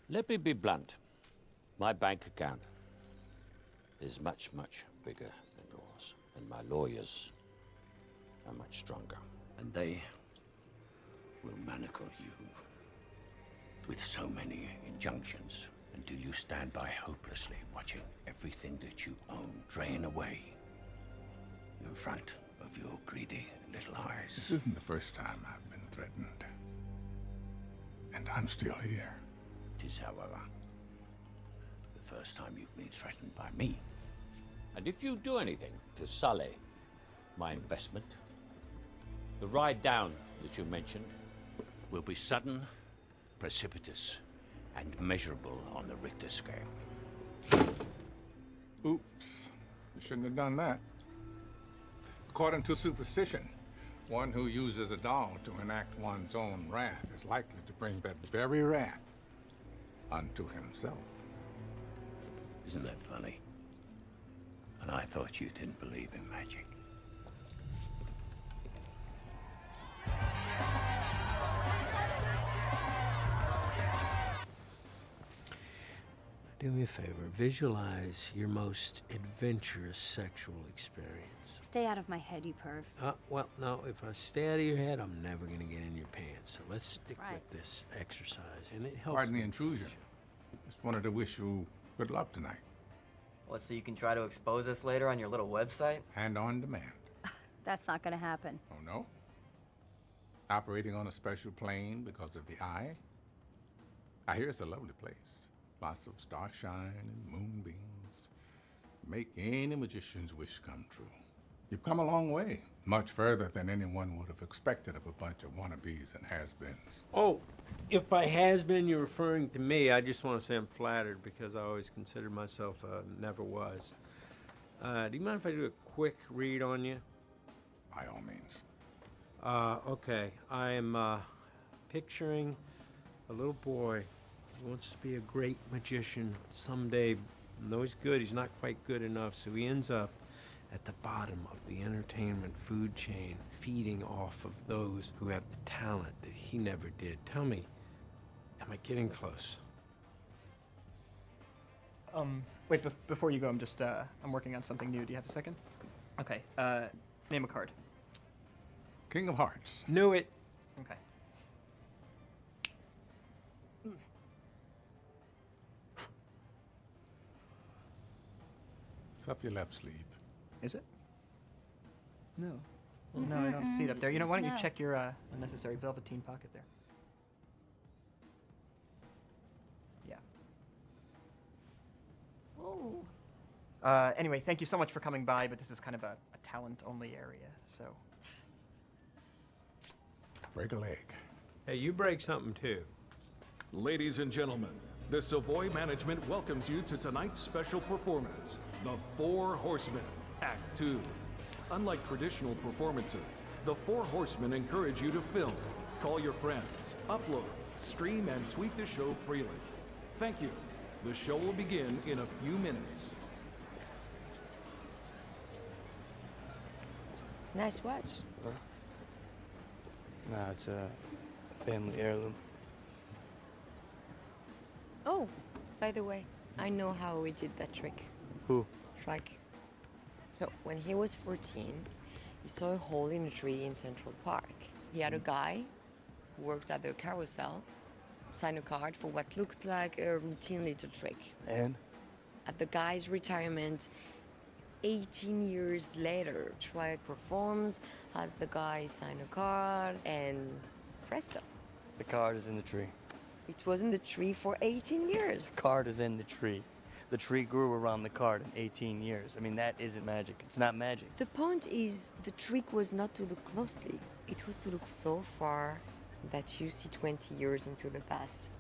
Let me be blunt. My bank account is much, much bigger than yours, and my lawyers are much stronger. And they will manacle you with so many injunctions until you stand by hopelessly watching everything that you own drain away in front of your greedy little eyes. This isn't the first time I've been threatened. And I'm still here. It is, however, the first time you've been threatened by me. And if you do anything to sully my investment, the ride down that you mentioned will be sudden, precipitous, and measurable on the Richter scale. Oops. You shouldn't have done that. According to superstition, one who uses a doll to enact one's own wrath is likely to bring that very wrath unto himself. Isn't that funny? And I thought you didn't believe in magic. Do me a favor, visualize your most adventurous sexual experience. Stay out of my head, you perv. Well, no, if I stay out of your head, I'm never gonna get in your pants. So let's stick with this exercise, and it helps. Pardon the intrusion. Just wanted to wish you good luck tonight. What, so you can try to expose us later on your little website? And on demand. That's not gonna happen. Oh, no? Operating on a special plane because of the eye? I hear it's a lovely place. Lots of starshine and moonbeams. Make any magician's wish come true. You've come a long way. Much further than anyone would have expected of a bunch of wannabes and has-beens. Oh, if by has-been you're referring to me, I just want to say I'm flattered because I always considered myself never was. Do you mind if I do a quick read on you? By all means. Okay. I am picturing a little boy who wants to be a great magician someday. Though he's good, he's not quite good enough, so he ends up at the bottom of the entertainment food chain, feeding off of those who have the talent that he never did. Tell me, am I getting close? Wait, before you go, I'm working on something new. Do you have a second? Okay, name a card. King of Hearts. Knew it. Okay. It's up your left sleeve. Is it? No. No, I don't see it up there. You know, why don't you check your unnecessary velveteen pocket there? Yeah. Ooh. Anyway, thank you so much for coming by, but this is kind of a talent-only area, so. Break a leg. Hey, you break something too. Ladies and gentlemen, the Savoy Management welcomes you to tonight's special performance, The Four Horsemen, Act 2. Unlike traditional performances, the Four Horsemen encourage you to film, call your friends, upload, stream, and tweet the show freely. Thank you. The show will begin in a few minutes. Nice watch. Huh? Nah, it's a family heirloom. Oh, by the way, I know how we did that trick. Who? Shrike. So, when he was 14, he saw a hole in a tree in Central Park. He had a guy who worked at the carousel sign a card for what looked like a routine little trick. And? At the guy's retirement, 18 years later, Shrike performs, has the guy sign a card, and presto. The card is in the tree. It was in the tree for 18 years. The card is in the tree. The tree grew around the card in 18 years. I mean, that isn't magic. It's not magic. The point is, the trick was not to look closely. It was to look so far that you see 20 years into the past.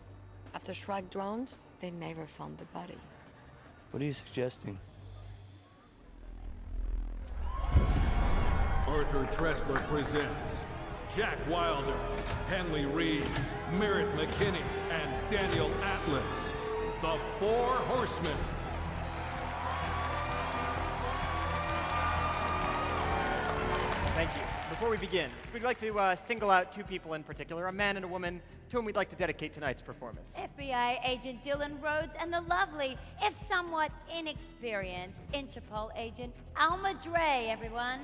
After Shrike drowned, they never found the body. What are you suggesting? Arthur Tressler presents Jack Wilder, Henley Reeves, Merritt McKinney, and Daniel Atlas, the Four Horsemen. Thank you. Before we begin, we'd like to single out two people in particular, a man and a woman, to whom we'd like to dedicate tonight's performance. FBI agent Dylan Rhodes and the lovely, if somewhat inexperienced, Interpol agent Alma Dre, everyone.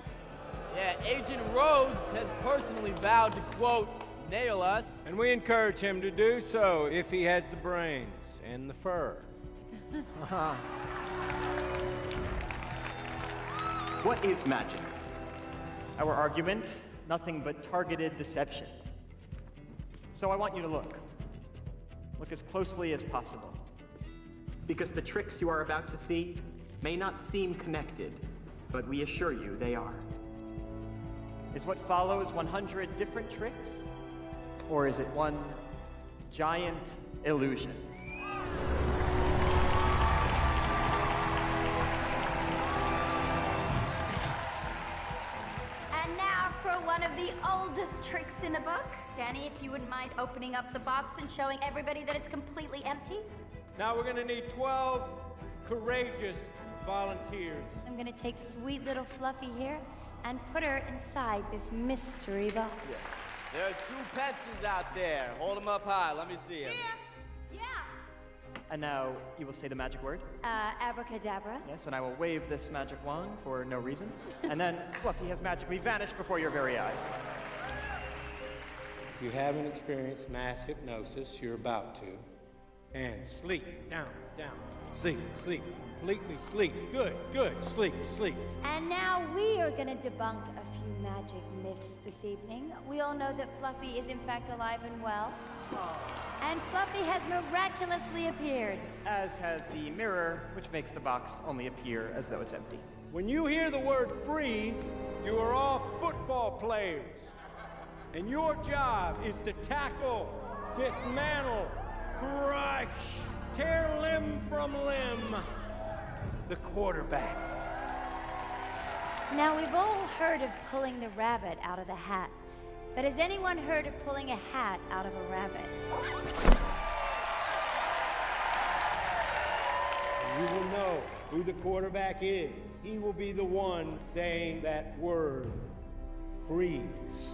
Yeah, Agent Rhodes has personally vowed to, quote, nail us. And we encourage him to do so if he has the brains and the fur. What is magic? Our argument, nothing but targeted deception. So I want you to look. Look as closely as possible. Because the tricks you are about to see may not seem connected, but we assure you they are. Is what follows 100 different tricks? Or is it one giant illusion? And now for one of the oldest tricks in the book. Danny, if you wouldn't mind opening up the box and showing everybody that it's completely empty. Now we're gonna need 12 courageous volunteers. I'm gonna take sweet little Fluffy here and put her inside this mystery box. Yeah. There are two pencils out there. Hold them up high. Let me see them. Yeah. And now you will say the magic word. Abracadabra. Yes, and I will wave this magic wand for no reason. And then Fluffy has magically vanished before your very eyes. If you haven't experienced mass hypnosis, you're about to. And sleep, down, down. Sleep, sleep, completely sleep. Good, good, sleep, sleep. And now we are gonna debunk a few magic myths this evening. We all know that Fluffy is in fact alive and well. And Fluffy has miraculously appeared. As has the mirror, which makes the box only appear as though it's empty. When you hear the word freeze, you are all football players. And your job is to tackle, dismantle, crush, tear limb from limb the quarterback. Now we've all heard of pulling the rabbit out of the hat. But has anyone heard of pulling a hat out of a rabbit? You will know who the quarterback is. He will be the one saying that word, freeze.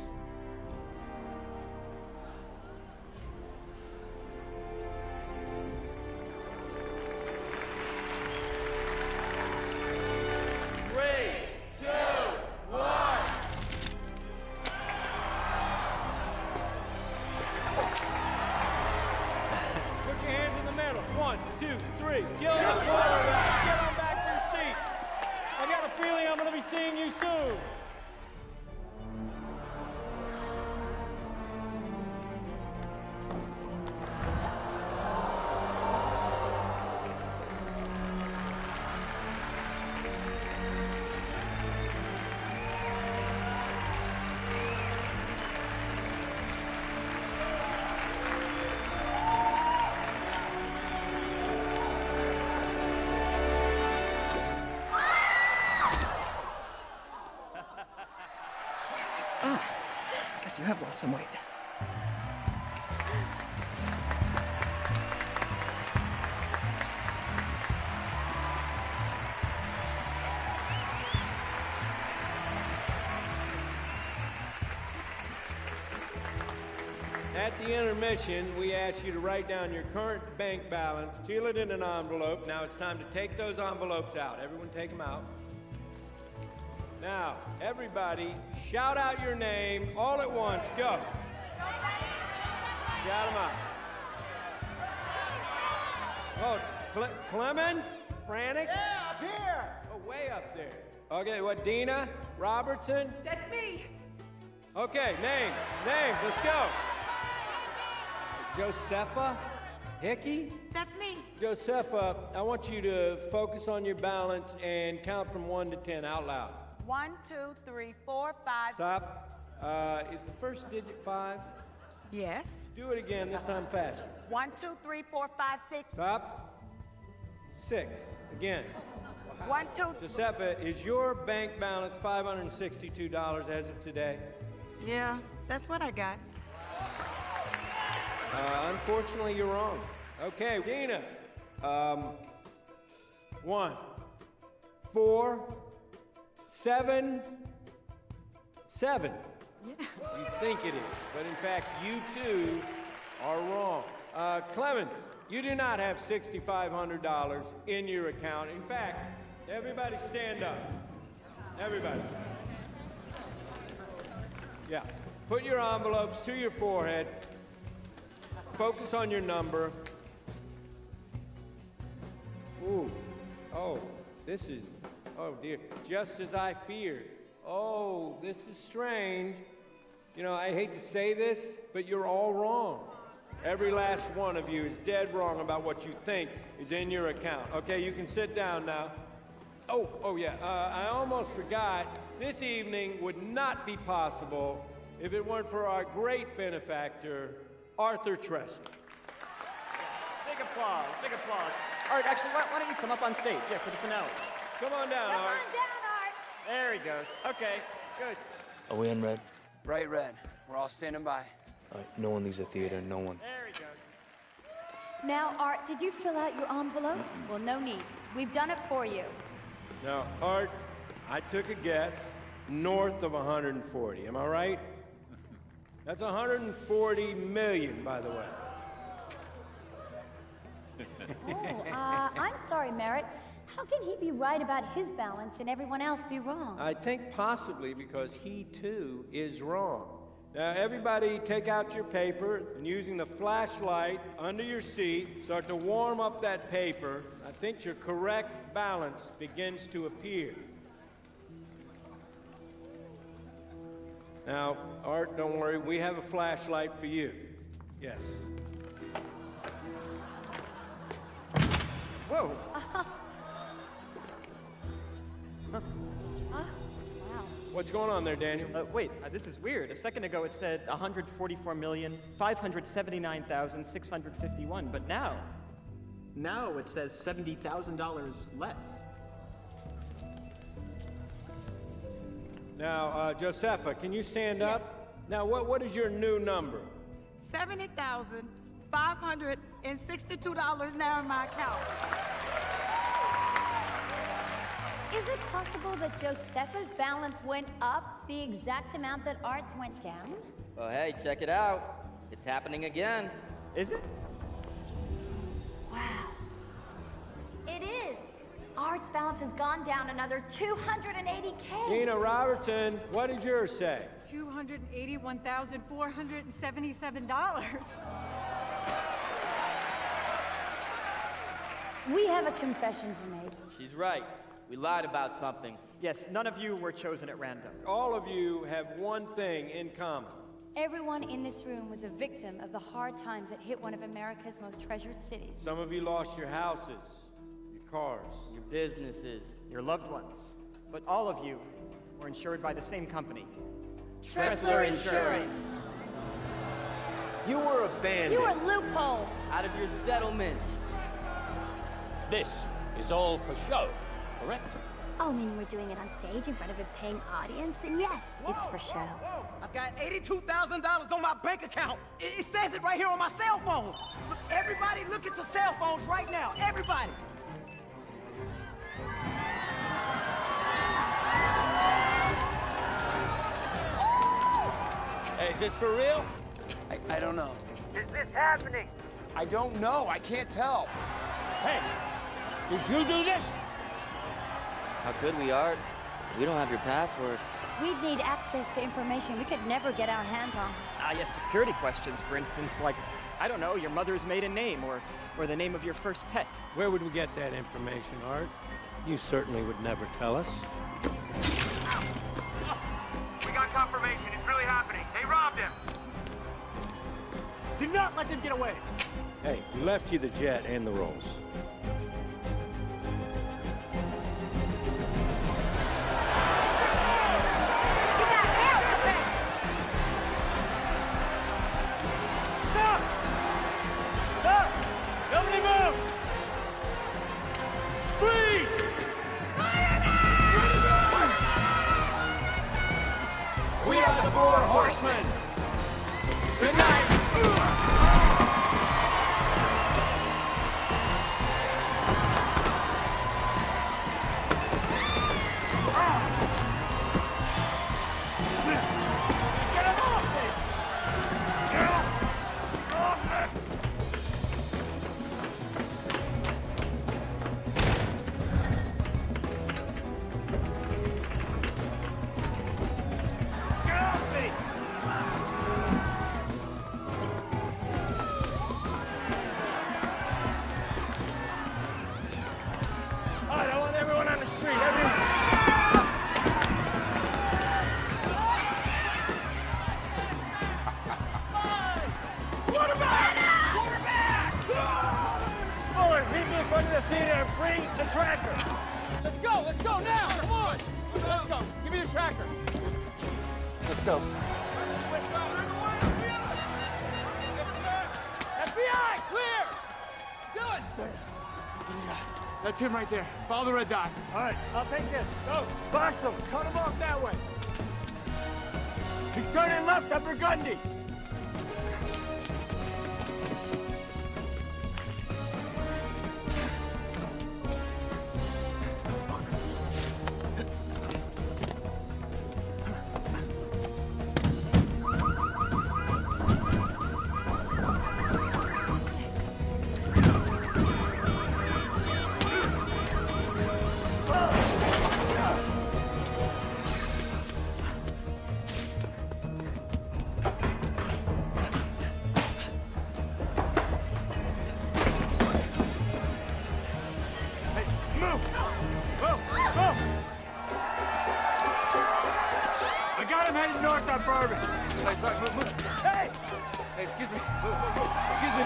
You have lost some weight. at the intermission, we ask you to write down your current bank balance, seal it in an envelope. Now it's time to take those envelopes out. Everyone take them out. Now, everybody, shout out your name all at once. Go. Shout them out. Oh, Clemens? Frantic? Yeah, up here. Oh, way up there. Okay, what, Dina? Robertson? That's me. Okay, names, let's go. Josepha Hickey? That's me. Josepha, I want you to focus on your balance and count from 1 to 10 out loud. 1, 2, 3, 4, 5. Stop. Is the first digit 5? Yes. Do it again, this time faster. 1, 2, 3, 4, 5, 6. Stop. 6. Again. 1, 2. Josepha, is your bank balance $562 as of today? Yeah, that's what I got. Unfortunately, you're wrong. Okay, Dina. 1, 4, 7, 7. Yeah. You think it is, but in fact, you too are wrong. Clemens, you do not have $6,500 in your account. In fact, everybody stand up. Everybody. Yeah. Put your envelopes to your forehead. Focus on your number. Ooh. Oh, this is, oh dear, just as I feared. Oh, this is strange. You know, I hate to say this, but you're all wrong. Every last one of you is dead wrong about what you think is in your account. Okay, you can sit down now. Oh yeah, I almost forgot. This evening would not be possible if it weren't for our great benefactor, Arthur Trestle. Big applause, big applause. Art, actually, why don't you come up on stage, for the finale. Come on down, Come Art. on down, Art. There he goes. Okay, good. Are we in red? Bright red. We're all standing by. All right, no one leaves the theater, no one. There he goes. Now, Art, did you fill out your envelope? Well, no need. We've done it for you. Now, Art, I took a guess, north of 140. Am I right? That's 140 million, by the way. I'm sorry, Merritt. How can he be right about his balance and everyone else be wrong? I think possibly because he, too, is wrong. Now, everybody take out your paper and using the flashlight under your seat, start to warm up that paper. I think your correct balance begins to appear. Now, Art, don't worry, we have a flashlight for you. Yes. Whoa. Wow. What's going on there, Daniel? Wait, this is weird. A second ago it said 144,579,651, but now it says $70,000 less. Now, Josepha, can you stand up? Now, what is your new number? $70,562 now in my account. Is it possible that Josepha's balance went up the exact amount that Art's went down? Oh, hey, check it out. It's happening again. Is it? Wow. It is. Art's balance has gone down another $280K. Dina Robertson, what did yours say? $281,477. We have a confession to make. She's right. We lied about something. Yes, none of you were chosen at random. All of you have one thing in common. Everyone in this room was a victim of the hard times that hit one of America's most treasured cities. Some of you lost your houses, your cars, your businesses, your loved ones. But all of you were insured by the same company. Tressler Insurance. You were abandoned. You were loopholed. Out of your settlements. This is all for show, correct? Oh, meaning we're doing it on stage in front of a paying audience? Then yes, it's for show. Whoa. I've got $82,000 on my bank account. It says it right here on my cell phone. Look, everybody look at your cell phones right now. Everybody. Hey, is this for real? I don't know. Is this happening? I don't know. I can't tell. Hey, did you do this? How could we, Art? We don't have your password. We'd need access to information we could never get our hands on. Yes, security questions, for instance, like, I don't know, your mother's maiden name or the name of your first pet. Where would we get that information, Art? You certainly would never tell us. We got confirmation. It's really happening. They robbed him. Do not let them get away. Hey, we left you the jet and the rolls. Stop! Stop! Nobody move! Freeze! We are the Four Horsemen. Good night. Get him off me! Get off me! Get off me! All right, I want everyone on the street. Forward, meet me in front of the theater and bring the tracker. Let's go now, come on! Let's go, give me the tracker. Let's go. FBI, clear! Do it! That's him right there. Follow the red dot. All right, I'll take this. Go. Box him. Cut him off that way. He's turning left up Burgundy. I got him headed north on Bourbon. Hey, sorry, move. Hey! Hey, excuse me. Move. Excuse me.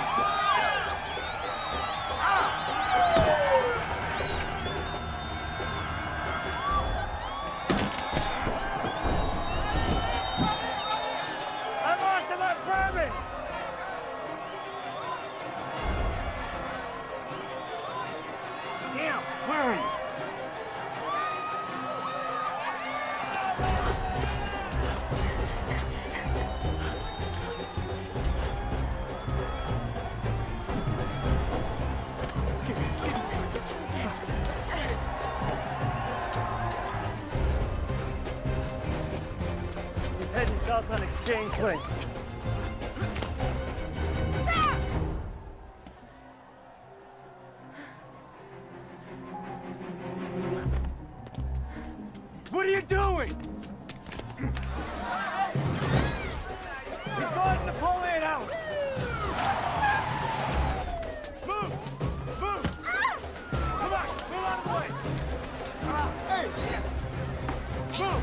I lost him on Bourbon! Damn, where are you? He's heading south on Exchange Place. What are you doing? He's going to Napoleon House. Move! Move! Come on, move out of the way. Hey! Move!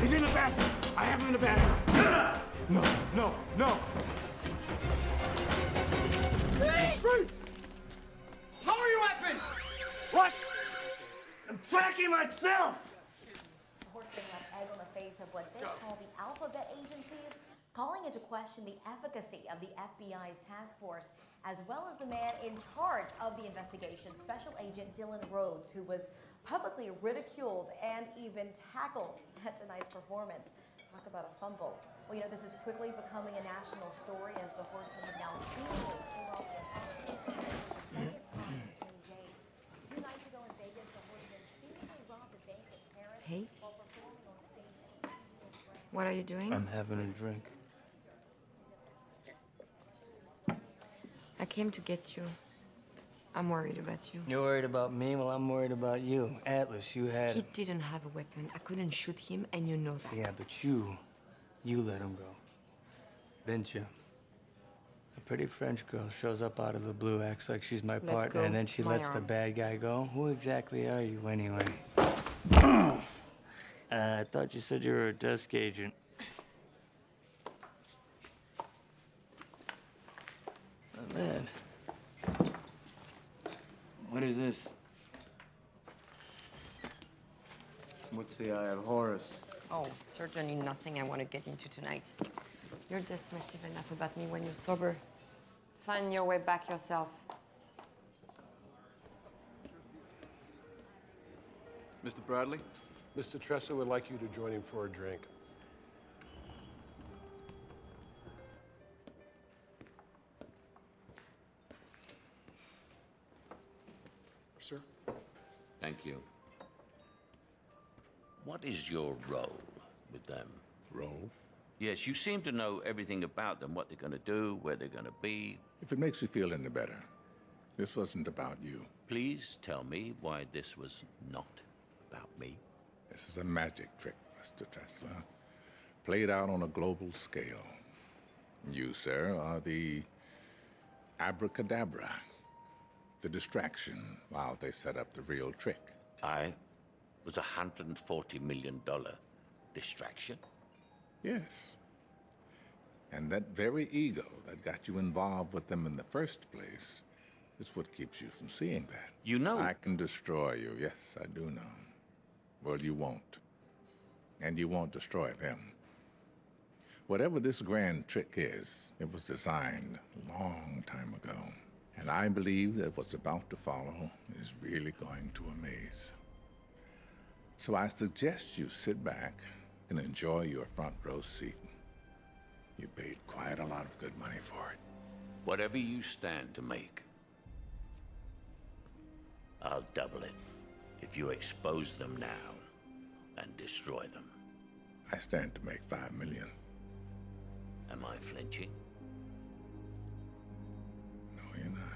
He's in the bathroom. I have him in the bathroom. No. Freeze! Lower your weapon! What? I'm tracking myself! The horsemen have egg on the face of what they call the alphabet agencies, calling into question the efficacy of the FBI's task force, as well as the man in charge of the investigation, Special Agent Dylan Rhodes, who was publicly ridiculed and even tackled at tonight's performance. Talk about a fumble. Well, you know, this is quickly becoming a national story as the horsemen have now seemingly pulled off the impossible for the second time in 10 days. 2 nights ago in Vegas, the horsemen seemingly robbed a bank in Paris Hey. while performing on stage at Angel Grand. What are you doing? I'm having a drink. I came to get you. I'm worried about you. You're worried about me? Well, I'm worried about you. Atlas, you had He him. didn't have a weapon. I couldn't shoot him, and you know that. Yeah, but you let him go. Didn't you? A pretty French girl shows up out of the blue, acts like she's my Let's partner, go. and then she My lets the arm. bad guy go. Who exactly are you, anyway? I thought you said you were a desk agent. Oh, man. What is this? What's the Eye of Horus? Oh, certainly nothing I want to get into tonight. You're dismissive enough about me when you're sober. Find your way back yourself. Mr. Bradley? Mr. Tressa would like you to join him for a drink. Sir? Thank you. What is your role with them? Role? Yes, you seem to know everything about them, what they're going to do, where they're going to be. If it makes you feel any better, this wasn't about you. Please tell me why this was not about me. This is a magic trick, Mr. Tesla. Played out on a global scale. You, sir, are the abracadabra. The distraction while they set up the real trick. I was a $140 million distraction? Yes. And that very ego that got you involved with them in the first place is what keeps you from seeing that. You know... I can destroy you. Yes, I do know. Well, you won't. And you won't destroy them. Whatever this grand trick is, it was designed a long time ago. And I believe that what's about to follow is really going to amaze. So I suggest you sit back and enjoy your front row seat. You paid quite a lot of good money for it. Whatever you stand to make, I'll double it if you expose them now and destroy them. I stand to make $5 million. Am I flinching? No, you're not.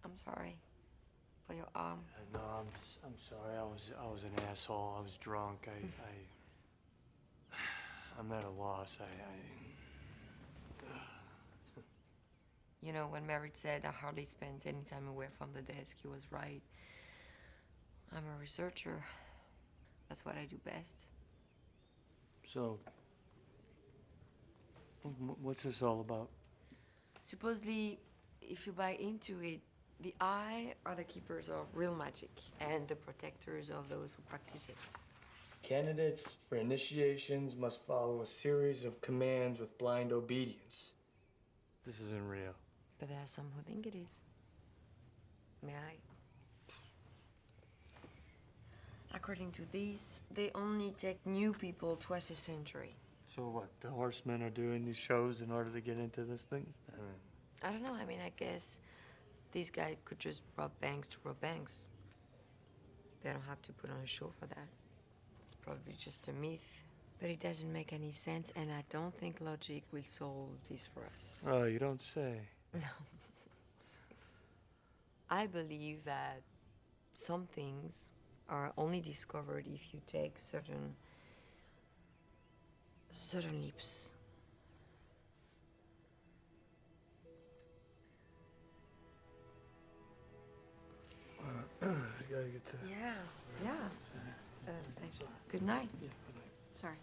I'm sorry for your arm. No, I'm sorry. I was an asshole. I was drunk. I'm at a loss. You know, when Merritt said I hardly spent any time away from the desk, he was right. I'm a researcher. That's what I do best. So, what's this all about? Supposedly, if you buy into it, the Eye are the keepers of real magic and the protectors of those who practice it. Candidates for initiations must follow a series of commands with blind obedience. This isn't real. But there are some who think it is. May I? According to these, they only take new people twice a century. So what, the horsemen are doing these shows in order to get into this thing? I don't know. I mean, I guess This guy could just rob banks to rob banks. They don't have to put on a show for that. It's probably just a myth, but it doesn't make any sense, and I don't think logic will solve this for us. Oh, you don't say. No. I believe that some things are only discovered if you take certain leaps. I gotta get to... Yeah. Thanks. Good night. Yeah, good night. Sorry.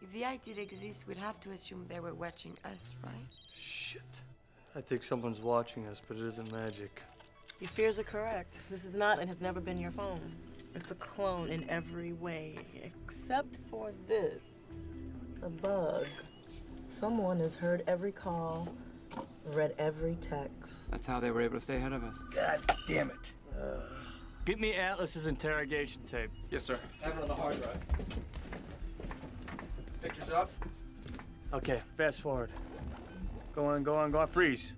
If the eye did exist, we'd have to assume they were watching us, right? Shit. I think someone's watching us, but it isn't magic. Your fears are correct. This is not and has never been your phone. It's a clone in every way, except for this. A bug. Someone has heard every call, read every text. That's how they were able to stay ahead of us. God damn it. Get me Atlas's interrogation tape. Yes, sir. Have it on the hard drive. Pictures up. Okay, fast forward. Go on, freeze.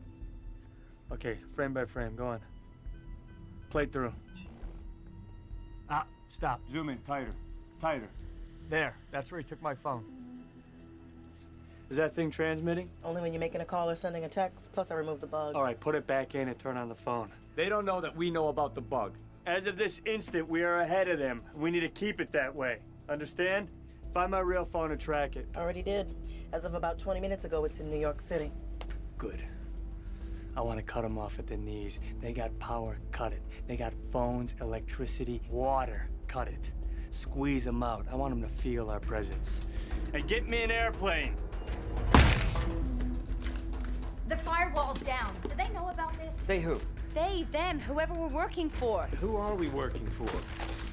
Okay, frame by frame, go on. Play through. Ah, stop, zoom in, tighter. There, that's where he took my phone. Is that thing transmitting? Only when you're making a call or sending a text, plus I removed the bug. All right, put it back in and turn on the phone. They don't know that we know about the bug. As of this instant, we are ahead of them. We need to keep it that way. Understand? Find my real phone and track it. Already did. As of about 20 minutes ago, it's in New York City. Good. I want to cut them off at the knees. They got power, cut it. They got phones, electricity, water, cut it. Squeeze them out. I want them to feel our presence. And get me an airplane. The firewall's down. Do they know about this? They who? They, them, whoever we're working for. Who are we working for?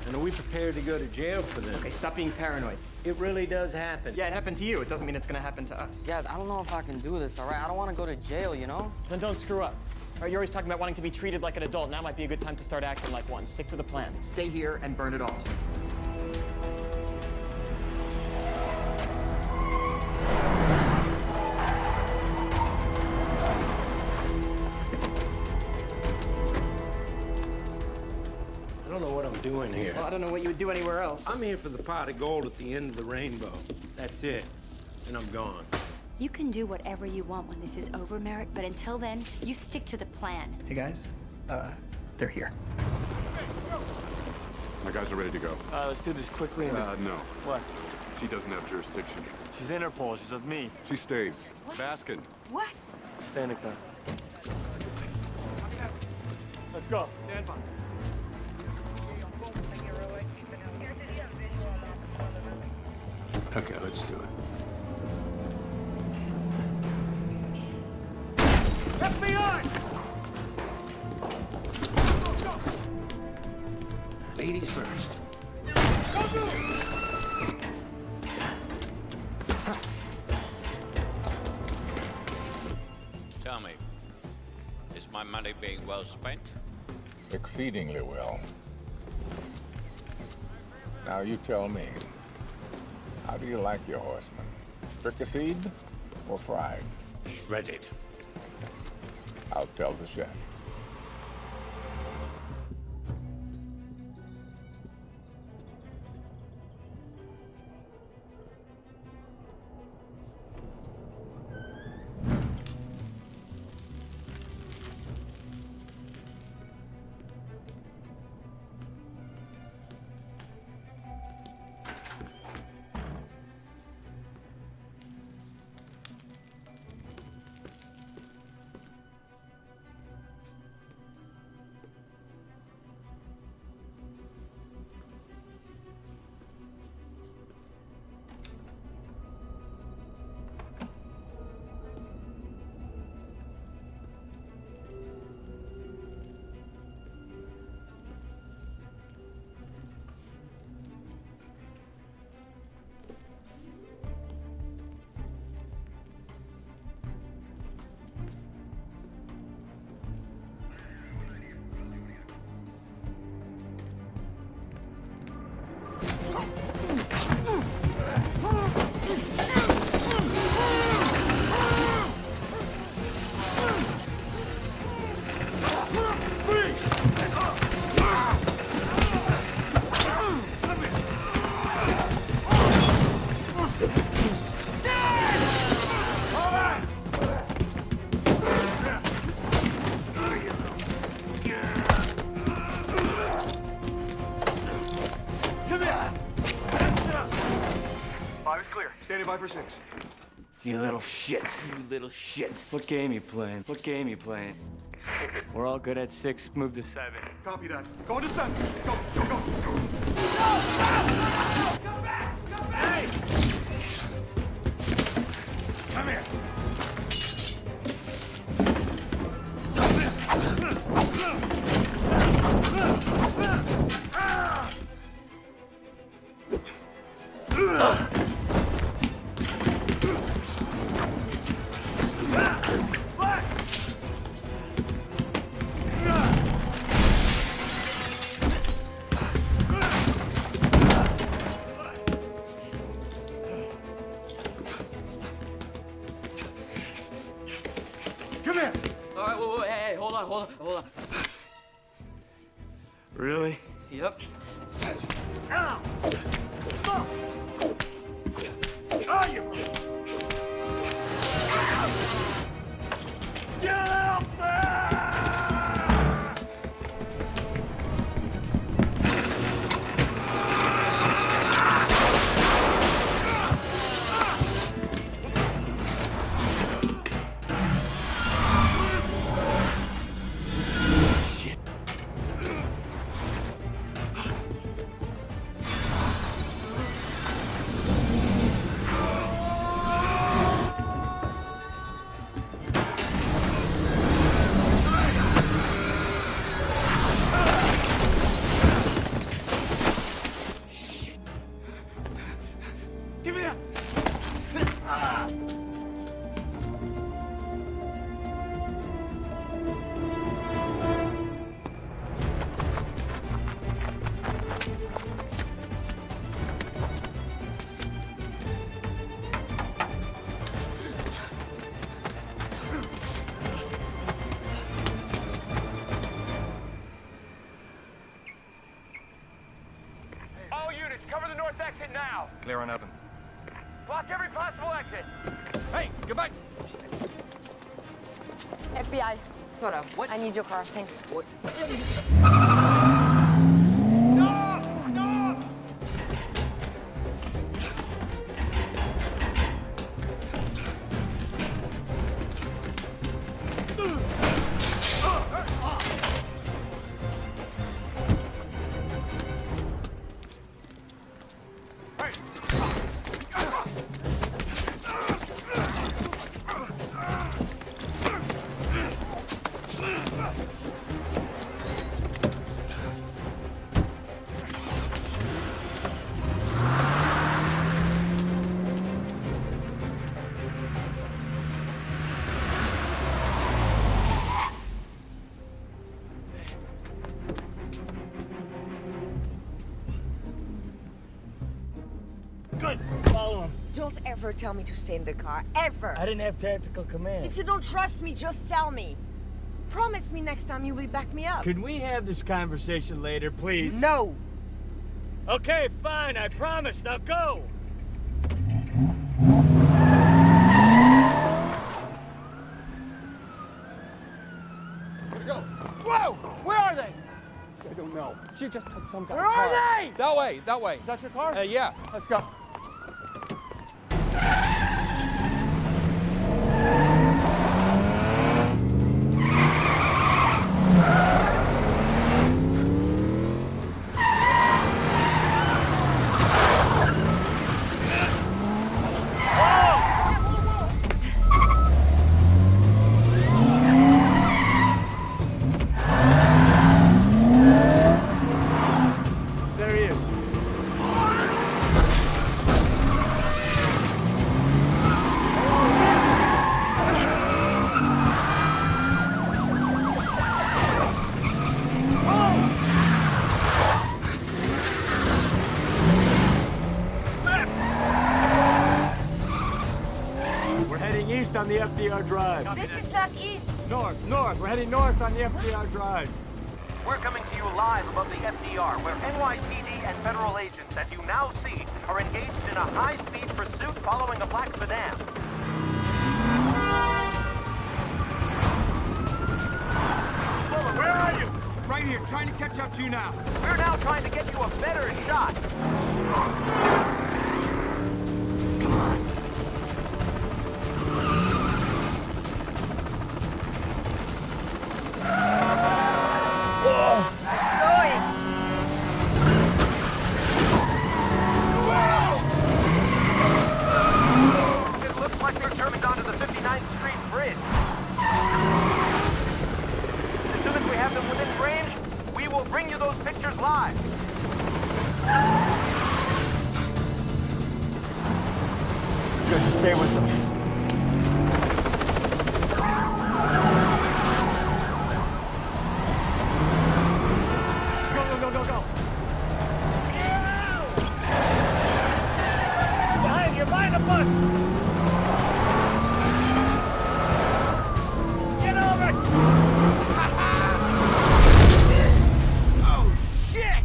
And are we prepared to go to jail for this? Okay, stop being paranoid. It really does happen. Yeah, it happened to you. It doesn't mean it's gonna happen to us. Guys, I don't know if I can do this, all right? I don't want to go to jail, you know? Then don't screw up. All right, you're always talking about wanting to be treated like an adult. Now might be a good time to start acting like one. Stick to the plan. Stay here and burn it all. I don't know what I'm doing here. Well, I don't know what you would do anywhere else. I'm here for the pot of gold at the end of the rainbow. That's it. And I'm gone. You can do whatever you want when this is over, Merritt, but until then, you stick to the plan. Hey, guys. They're here. My guys are ready to go. Let's do this quickly. No. What? She doesn't have jurisdiction. She's Interpol. She's with me. She stays. What? Baskin. What? Stand it, Let's go. Stand by. Okay, let's do it. FBI! Ladies first. Tell me, is my money being well spent? Exceedingly well. Now you tell me, how do you like your horsemen? Fricasseed or fried? Shredded. I'll tell the chef. or 6? You little shit. You little shit. What game you playing? What game you playing? We're all good at 6. Move to 7. Copy that. Go to 7. Go, go, go. Go! Come back! Come back! Hey! Come here. Come here! All right, wait, hey, hold on. Really? Yep. Ow! Oh, you... Get off there! Give me that! All units, cover the north exit now. Clear on Evan. Block every possible exit. Hey, get back. FBI. Sort of. What? I need your car. Thanks. What? Good. Follow him. Don't ever tell me to stay in the car. Ever. I didn't have tactical command. If you don't trust me, just tell me. Promise me next time you will back me up. Can we have this conversation later, please? No. Okay, fine. I promise. Now go. Where'd he go? Whoa! Where are they? I don't know. She just took some guy's Where are car. they? That way, that way. Is that your car? Yeah. Let's go. There he is. We're heading east on the FDR Drive. This is not east. North. We're heading north on the FDR Drive. We're coming to you live above the FDR, where NYPD and federal agents, as you now see, are engaged in a high-speed pursuit following a black sedan. Fuller, where are you? Right here, trying to catch up to you now. We're now trying to get you a better shot. bridge. As soon as we have them within range, we will bring you those pictures live. Good, just stay with them. Go, go, go, go, go. Behind you, behind the bus! Get over! Oh, shit!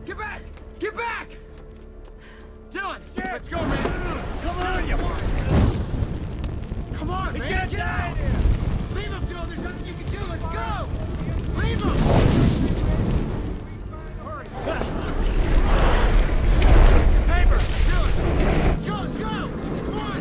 Get back! Get back! Dylan, let's go, man! Come on, you! Come on, man! Get down here! Leave him, Dylan! There's nothing you can do! Let's go! Leave him! Paper! Dylan! Let's go! Let's go! Come on!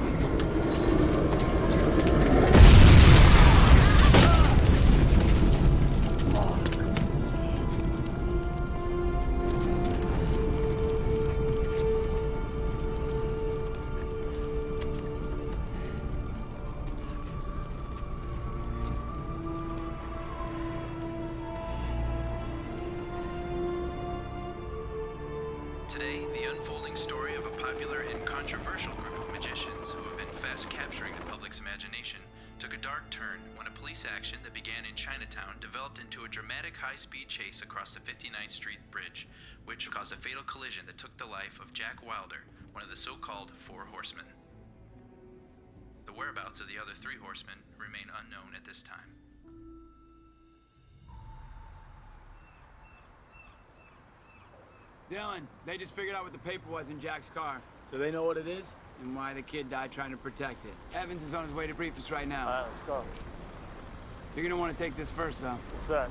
Today, the unfolding story of a popular and controversial group of magicians who have been fast capturing the public's imagination took a dark turn when a police action that began in Chinatown developed into a dramatic high-speed chase across the 59th Street Bridge, which caused a fatal collision that took the life of Jack Wilder, one of the so-called Four Horsemen. The whereabouts of the other three horsemen remain unknown at this time. Dylan, they just figured out what the paper was in Jack's car. So they know what it is? And why the kid died trying to protect it. Evans is on his way to brief us right now. All right, let's go. You're gonna want to take this first, though. What's that?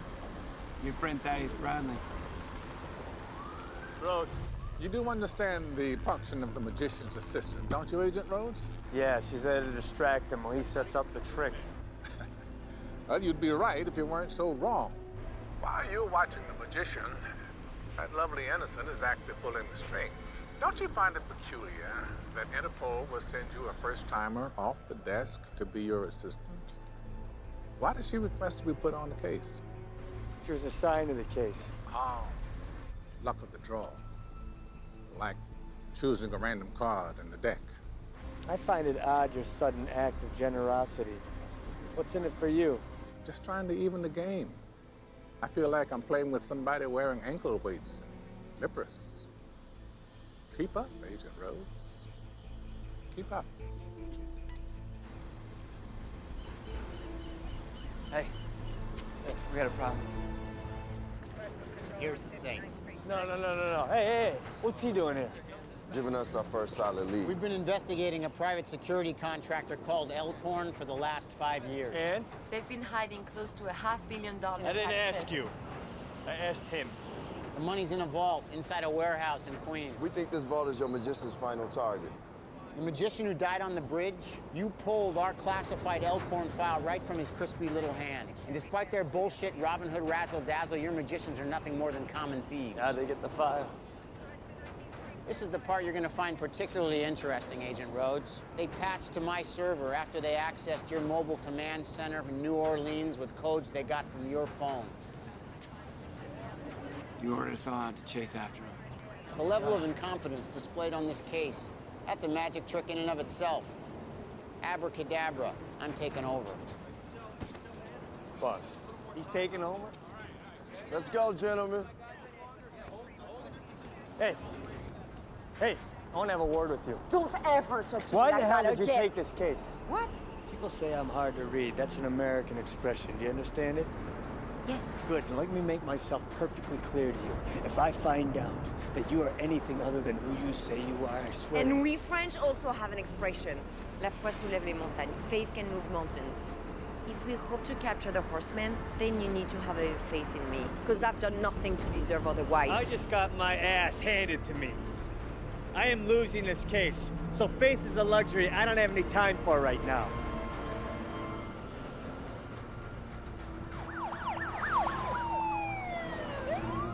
Your friend Thaddeus Bradley. Rhodes. You do understand the function of the magician's assistant, don't you, Agent Rhodes? Yeah, she's there to distract him while he sets up the trick. Well, you'd be right if you weren't so wrong. While you're watching the magician, that lovely innocent is actually pulling the strings. Don't you find it peculiar that Interpol will send you a first-timer off the desk to be your assistant? Why did she request to be put on the case? She was assigned to the case. Oh, luck of the draw. Like choosing a random card in the deck. I find it odd, your sudden act of generosity. What's in it for you? Just trying to even the game. I feel like I'm playing with somebody wearing ankle weights and flippers. Keep up, Agent Rhodes. Keep up. Hey, we got a problem. Here's the safe. No. Hey, what's he doing here? Giving us our first solid lead. We've been investigating a private security contractor called Elkhorn for the last 5 years. And? They've been hiding close to $500 million. I didn't ask you. I asked him. The money's in a vault inside a warehouse in Queens. We think this vault is your magician's final target. The magician who died on the bridge, you pulled our classified Elkhorn file right from his crispy little hand. And despite their bullshit Robin Hood razzle-dazzle, your magicians are nothing more than common thieves. How'd they get the file? This is the part you're going to find particularly interesting, Agent Rhodes. They patched to my server after they accessed your mobile command center in New Orleans with codes they got from your phone. You ordered us all out to chase after him. The level of incompetence displayed on this case, that's a magic trick in and of itself. Abracadabra, I'm taking over. Boss, he's taking over? Let's go, gentlemen. Hey, I want to have a word with you. Don't ever talk to Why me the like hell that did you again. take this case? What? People say I'm hard to read. That's an American expression. Do you understand it? Yes. Good. Let me make myself perfectly clear to you. If I find out that you are anything other than who you say you are, I swear. And we French also have an expression. La foi soulève les montagnes. Faith can move mountains. If we hope to capture the horsemen, then you need to have a little faith in me. Because I've done nothing to deserve otherwise. I just got my ass handed to me. I am losing this case, so faith is a luxury I don't have any time for right now.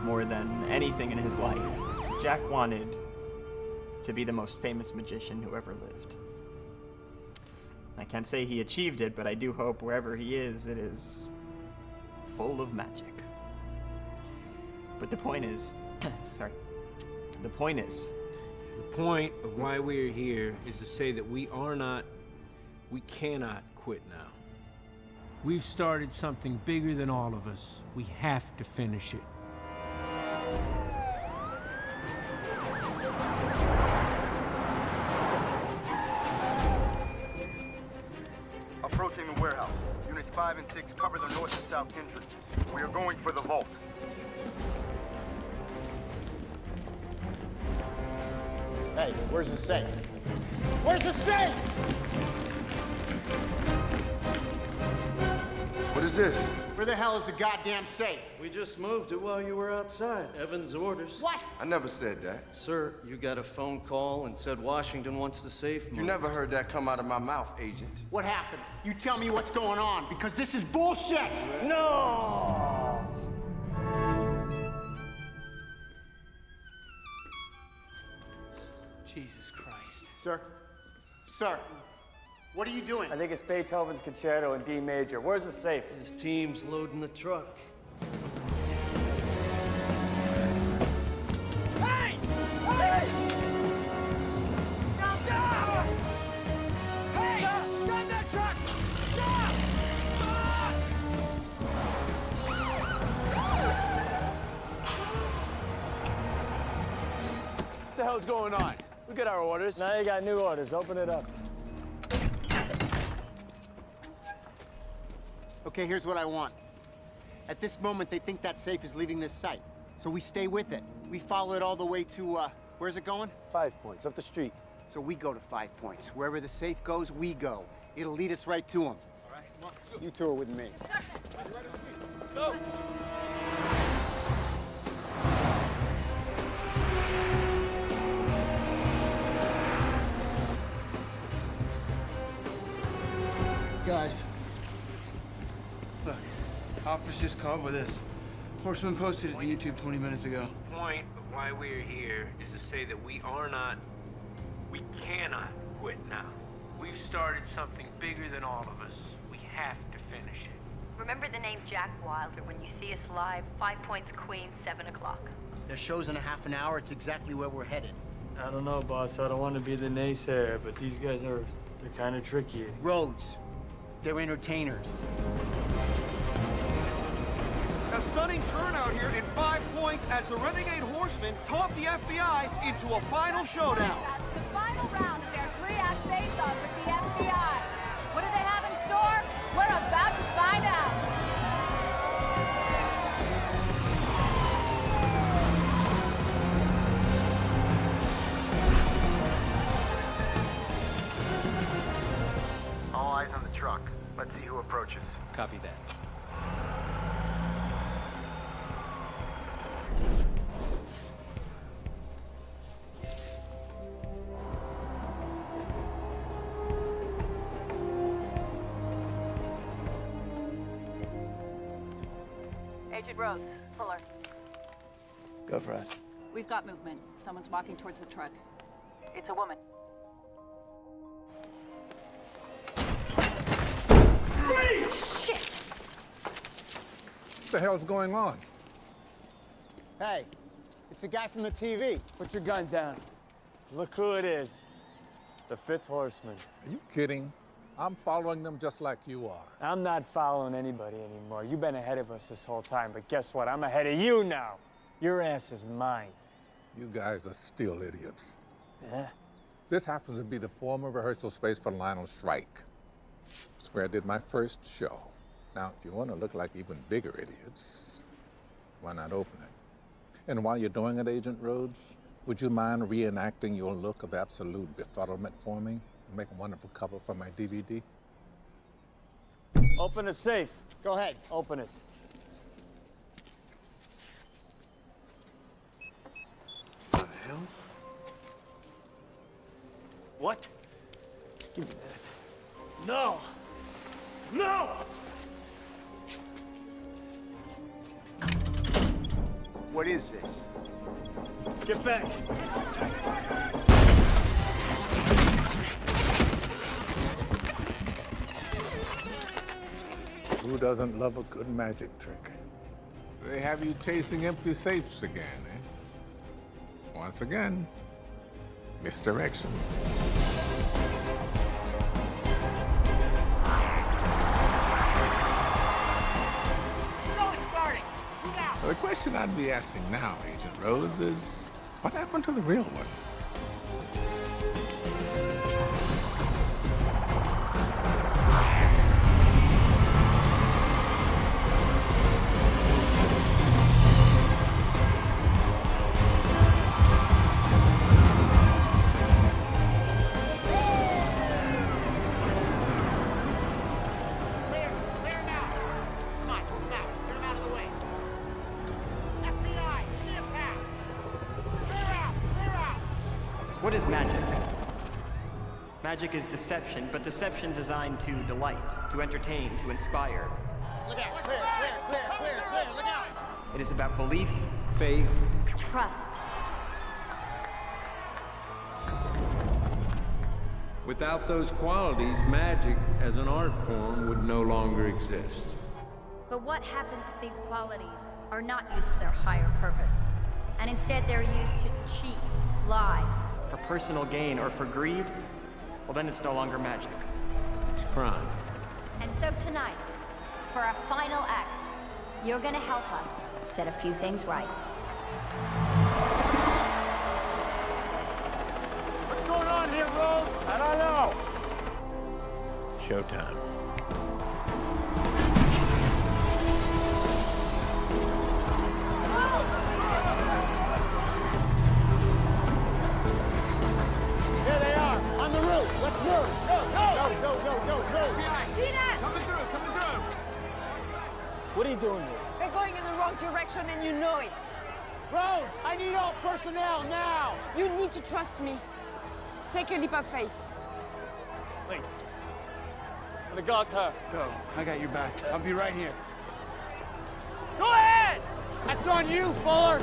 More than anything in his life, Jack wanted to be the most famous magician who ever lived. I can't say he achieved it, but I do hope wherever he is, it is full of magic. But the point is, sorry, the point is, The point of why we're here is to say that we cannot quit now. We've started something bigger than all of us. We have to finish it. Approaching the warehouse. Units 5 and 6 cover the north and south entrances. We are going for the vault. Hey, where's the safe? Where's the safe? What is this? Where the hell is the goddamn safe? We just moved it while you were outside. Evan's orders. What? I never said that. Sir, you got a phone call and said Washington wants the safe moved. You never heard that come out of my mouth, Agent. What happened? You tell me what's going on, because this is bullshit! No! Jesus Christ. Sir? Sir? What are you doing? I think it's Beethoven's Concerto in D major. Where's the safe? His team's loading the truck. Hey! Hey! Stop! Hey! Stop that truck! Stop! What the hell's going on? We got our orders. Now you got new orders. Open it up. Okay, here's what I want. At this moment, they think that safe is leaving this site. So we stay with it. We follow it all the way to, where's it going? 5 Points, up the street. So we go to 5 Points. Wherever the safe goes, we go. It'll lead us right to them. All right, come on. You two are with me. Let's go! Guys, look, office just called with this. Horseman posted it to YouTube 20 minutes ago. The point of why we're here is to say that we cannot quit now. We've started something bigger than all of us. We have to finish it. Remember the name Jack Wilder when you see us live, 5 Points Queen, 7 o'clock. Their show's in a half an hour. It's exactly where we're headed. I don't know, boss. I don't want to be the naysayer, but these guys they're kind of tricky. Rhodes. They're entertainers. A stunning turnout here in 5 Points as the Renegade Horsemen taunt the FBI into a final showdown. That's the final round of their 3-act face-off with the FBI. What do they have in store? We're about to find out. All eyes on the truck. Let's see who approaches. Copy that. Agent Rhodes, Fuller. Go for us. We've got movement. Someone's walking towards the truck. It's a woman. Shit! What the hell's going on? Hey, it's the guy from the TV. Put your guns down. Look who it is. The 5th Horseman. Are you kidding? I'm following them just like you are. I'm not following anybody anymore. You've been ahead of us this whole time, but guess what? I'm ahead of you now. Your ass is mine. You guys are still idiots. Yeah? This happens to be the former rehearsal space for Lionel's strike. It's where I did my first show. Now, if you want to look like even bigger idiots, why not open it? And while you're doing it, Agent Rhodes, would you mind reenacting your look of absolute befuddlement for me? Make a wonderful cover for my DVD. Open the safe. Go ahead. Open it. What the hell? What? Give me that. No! No! What is this? Get back! Who doesn't love a good magic trick? They have you chasing empty safes again, eh? Once again, misdirection. Show is starting. Move out. The question I'd be asking now, Agent Rhodes, is what happened to the real one? What is magic? Magic is deception, but deception designed to delight, to entertain, to inspire. Look out. Clear. Look out. It is about belief, Faith. Trust. Without those qualities, magic as an art form would no longer exist. But what happens if these qualities are not used for their higher purpose, and instead they're used to cheat, lie? for personal gain, or for greed, well then it's no longer magic. It's crime. And so tonight, for our final act, you're gonna help us set a few things right. What's going on here, Rhodes? I don't know. Showtime. There they are, on the roof. Let's move. Go. Tina! Coming through. What are you doing here? They're going in the wrong direction and you know it. Rhodes, I need all personnel now. You need to trust me. Take a leap of faith. Wait. I got her. Go. I got your back. I'll be right here. Go ahead! That's on you, Fuller.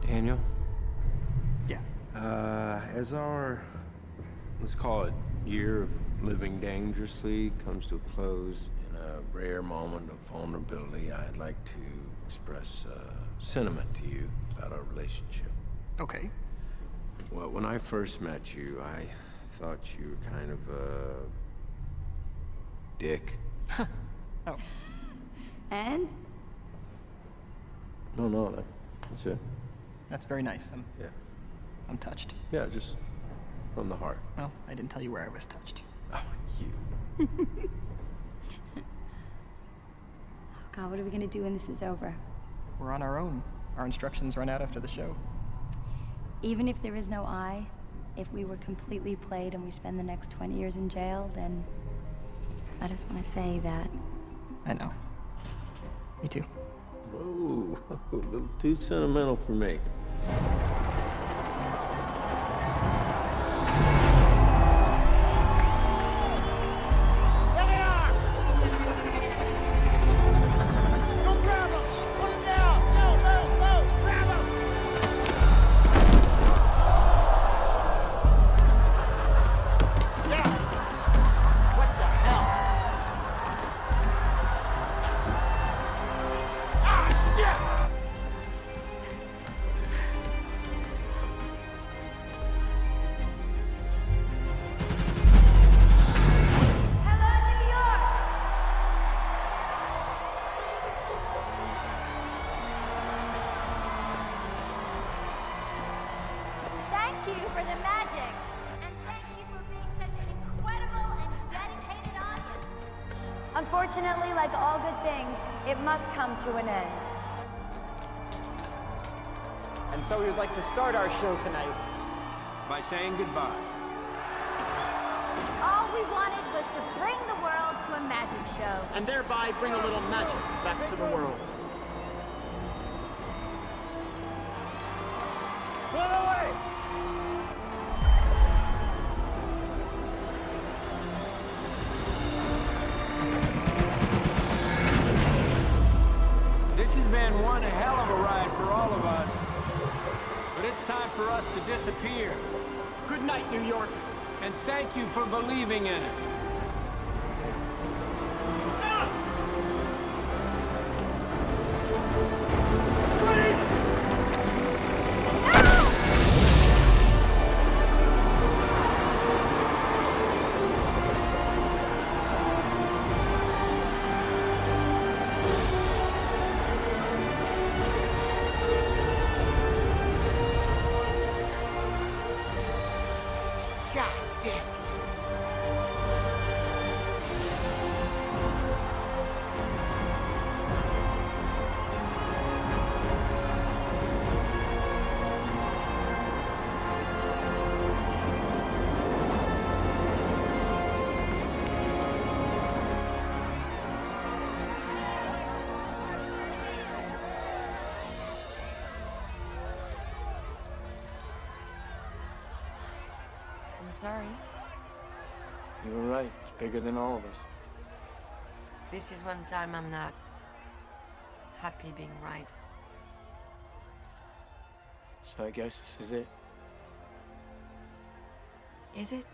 Daniel? Yeah. As our, let's call it, year of living dangerously comes to a close, in a rare moment of vulnerability, I'd like to express sentiment to you about our relationship. Okay. Well, when I first met you, I thought you were kind of a dick. Oh. And? No, that's it. That's very nice. I'm touched. Yeah, just from the heart. Well, I didn't tell you where I was touched. Oh, you. Oh God, what are we gonna do when this is over? We're on our own. Our instructions run out after the show. Even if there is no I, if we were completely played and we spend the next 20 years in jail, then I just want to say that. I know. Me too. Whoa, a little too sentimental for me. There they are! Go grab them! Put them down! Move! Grab them! Yeah! What the hell? Ah, shit! you for the magic. And thank you for being such an incredible and dedicated audience. Unfortunately, like all good things, it must come to an end. And so we'd like to start our show tonight by saying goodbye. All we wanted was to bring the world to a magic show. And thereby bring a little magic back to the world. Run away! This has been one hell of a ride for all of us. But it's time for us to disappear. Good night, New York. And thank you for believing in us. Stop! Sorry. You were right. It's bigger than all of us. This is one time I'm not happy being right. So I guess this is it. Is it?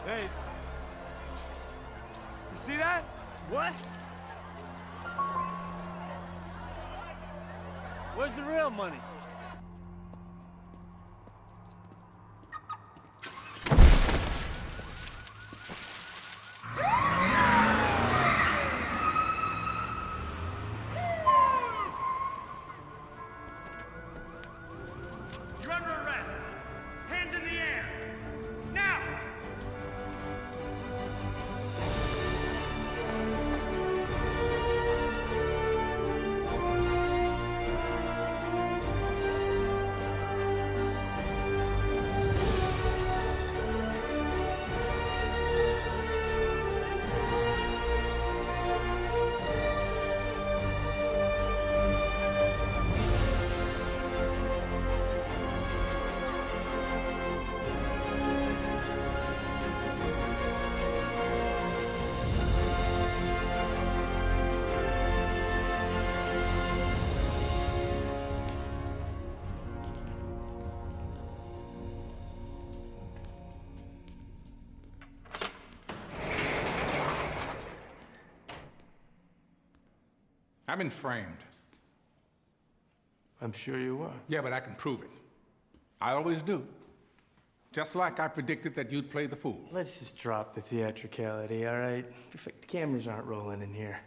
Hey. You see that? What? Where's the real money? You're under arrest. Hands in the air. Now! I've been framed. I'm sure you were. Yeah, but I can prove it. I always do. Just like I predicted that you'd play the fool. Let's just drop the theatricality, all right? The cameras aren't rolling in here.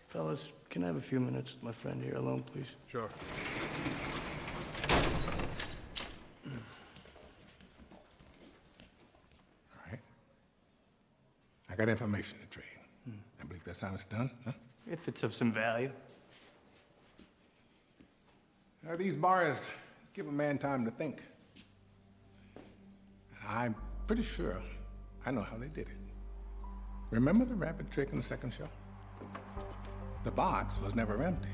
Fellas, can I have a few minutes with my friend here alone, please? Sure. All right. I got information to trade. I believe that's how it's done, huh? If it's of some value. These bars give a man time to think. I'm pretty sure I know how they did it. Remember the rabbit trick in the second show? The box was never empty.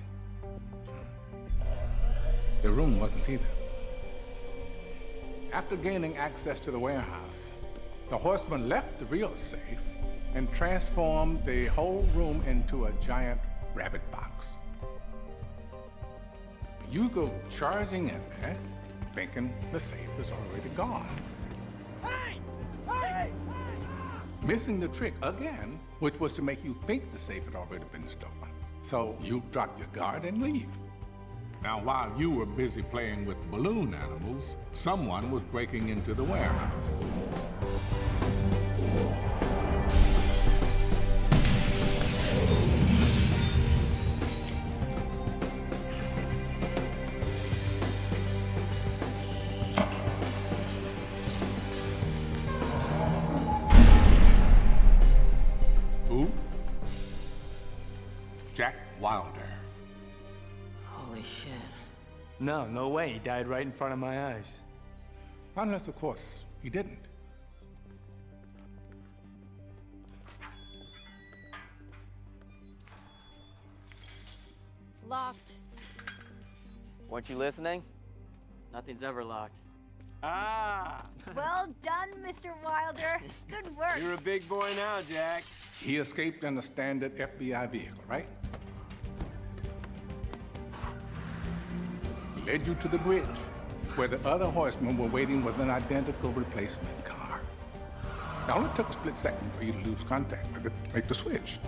The room wasn't either. After gaining access to the warehouse, the horseman left the real safe and transformed the whole room into a giant rabbit box. You go charging in there, thinking the safe is already gone. Hey! Hey! Missing the trick again, which was to make you think the safe had already been stolen. So you dropped your guard and leave. Now, while you were busy playing with balloon animals, someone was breaking into the warehouse. Who? Jack Wilder. Holy shit. No way. He died right in front of my eyes. Unless, of course, he didn't. It's locked. Weren't you listening? Nothing's ever locked. Ah! Well done, Mr. Wilder. Good work. You're a big boy now, Jack. He escaped in a standard FBI vehicle, right? Led you to the bridge, where the other horsemen were waiting with an identical replacement car. It only took a split second for you to lose contact with it, make the switch.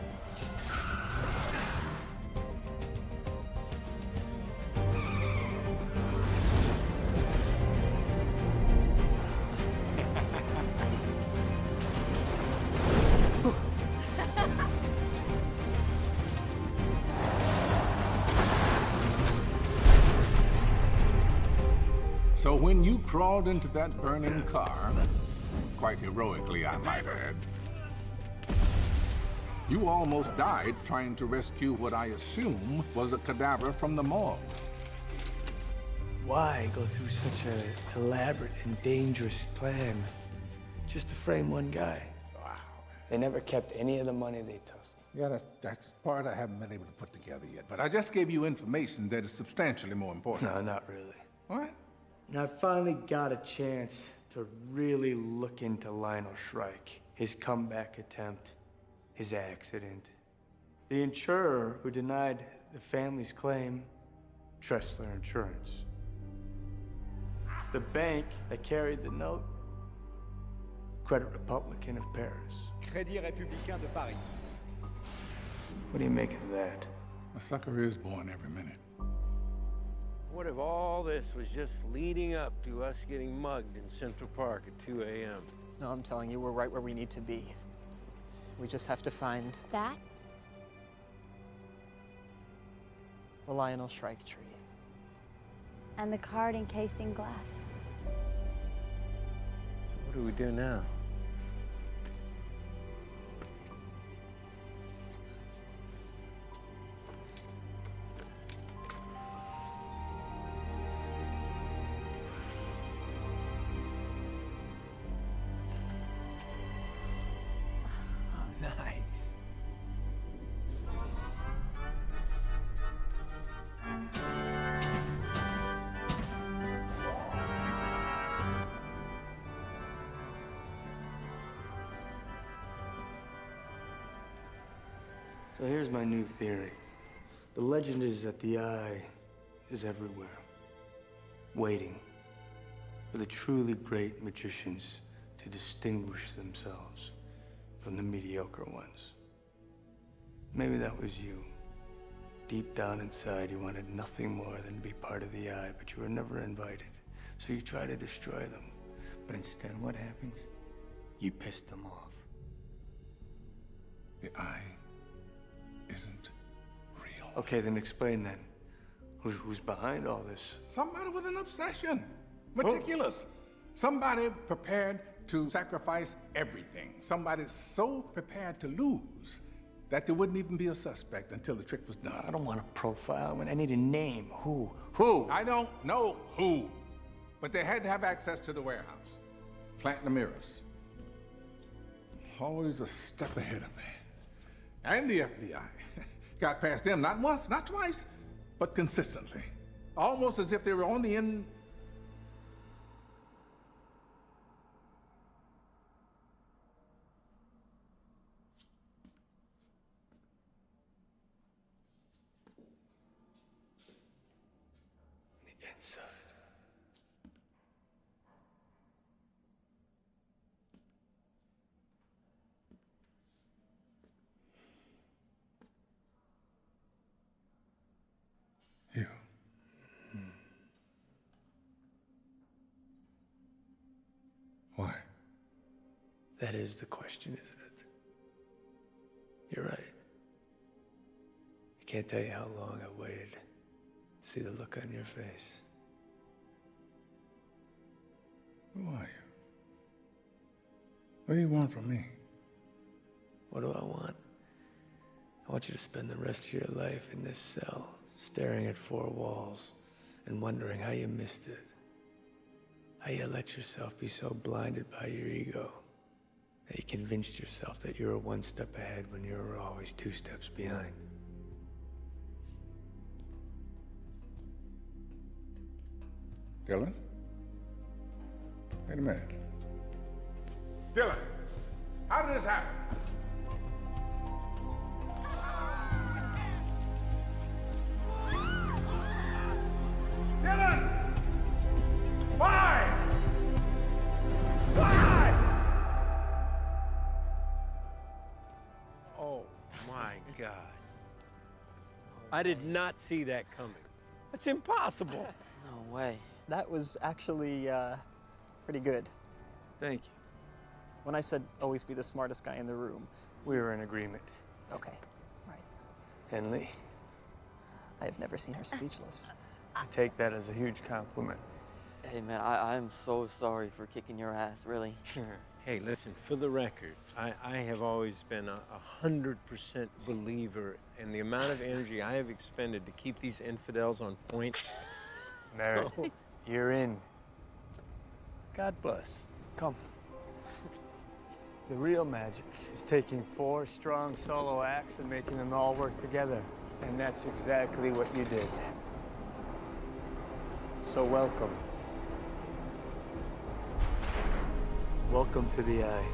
So when you crawled into that burning car, quite heroically, I might add, you almost died trying to rescue what I assume was a cadaver from the morgue. Why go through such an elaborate and dangerous plan just to frame one guy? Wow. They never kept any of the money they took. Yeah, that's the part I haven't been able to put together yet. But I just gave you information that is substantially more important. No, not really. What? And I finally got a chance to really look into Lionel Shrike, his comeback attempt, his accident. The insurer who denied the family's claim, Tressler Insurance. The bank that carried the note, Credit Republican of Paris. Crédit Républicain de Paris. What do you make of that? A sucker is born every minute. What if all this was just leading up to us getting mugged in Central Park at 2 a.m.? No, I'm telling you, we're right where we need to be. We just have to find That? the Lionel Shrike tree. And the card encased in glass. So what do we do now? Nice. So here's my new theory. The legend is that the eye is everywhere, waiting for the truly great magicians to distinguish themselves from the mediocre ones. Maybe that was you. Deep down inside, you wanted nothing more than to be part of the eye, but you were never invited. So you try to destroy them. But instead, what happens? You piss them off. The eye isn't real. Okay, then explain then. Who's behind all this? Somebody with an obsession. Ridiculous. Somebody prepared to sacrifice everything. Somebody so prepared to lose that there wouldn't even be a suspect until the trick was done. I don't want a profile. I need a name. Who? Who? I don't know who, but they had to have access to the warehouse. Plant the mirrors. Always a step ahead of me. And the FBI. Got past them not once, not twice, but consistently. Almost as if they were on the end. The inside. That is the question, isn't it? You're right. I can't tell you how long I waited to see the look on your face. Who are you? What do you want from me? What do I want? I want you to spend the rest of your life in this cell, staring at four walls and wondering how you missed it. How you let yourself be so blinded by your ego that you convinced yourself that you were one step ahead when you were always two steps behind. Dylan? Wait a minute. Dylan, how did this happen? Dylan! Why? Why? Oh, my God. I did not see that coming. That's impossible. No way. That was actually pretty good. Thank you. When I said always be the smartest guy in the room. We were in agreement. Okay, right. And Lee, I have never seen her speechless. I take that as a huge compliment. Hey, man, I'm so sorry for kicking your ass, really. Hey, listen, for the record, I have always been a 100% believer in the amount of energy I have expended to keep these infidels on point. Merritt, you're in. God bless. Come. The real magic is taking four strong solo acts and making them all work together. And that's exactly what you did. So welcome. Welcome to the Eye.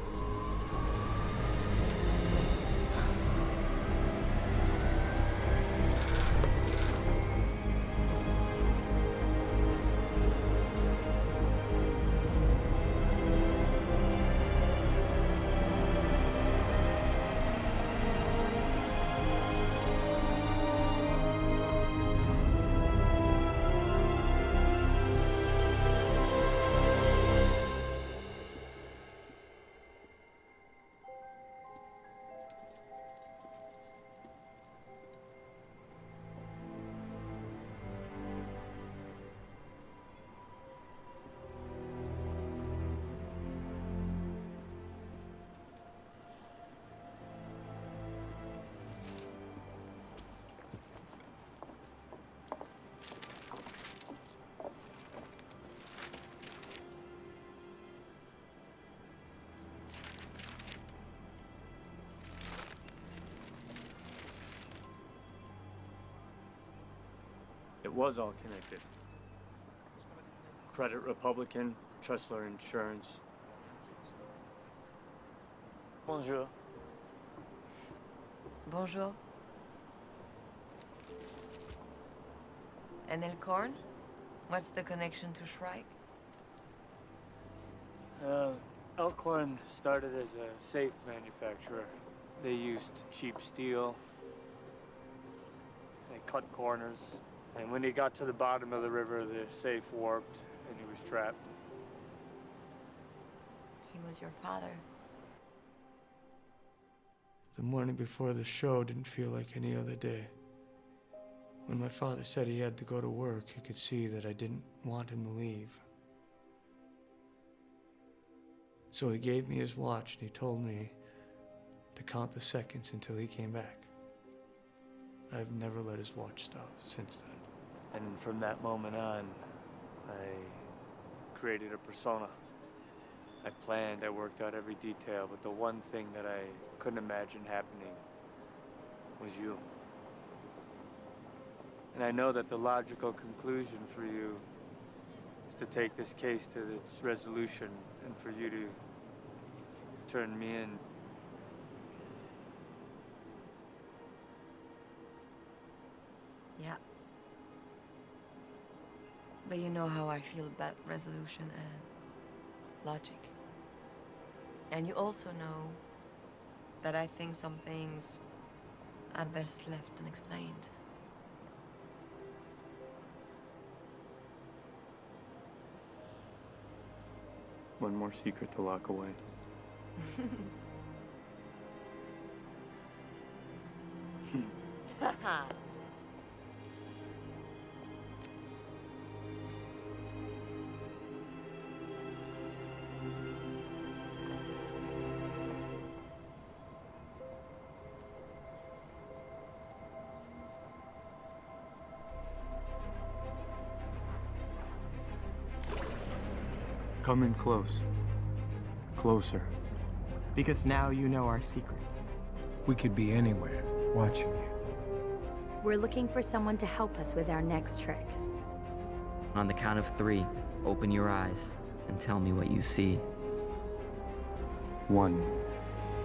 It was all connected. Credit Republican, Tressler Insurance. Bonjour. Bonjour. And Elkhorn? What's the connection to Shrike? Elkhorn started as a safe manufacturer. They used cheap steel. They cut corners. And when he got to the bottom of the river, the safe warped and he was trapped. He was your father. The morning before the show didn't feel like any other day. When my father said he had to go to work, he could see that I didn't want him to leave. So he gave me his watch and he told me to count the seconds until he came back. I've never let his watch stop since then. And from that moment on, I created a persona. I planned, I worked out every detail, but the one thing that I couldn't imagine happening was you. And I know that the logical conclusion for you is to take this case to its resolution and for you to turn me in. Yeah. But you know how I feel about resolution and logic. And you also know that I think some things are best left unexplained. One more secret to lock away. Come in close. Closer. Because now you know our secret. We could be anywhere, watching you. We're looking for someone to help us with our next trick. On the count of 3, open your eyes and tell me what you see. 1,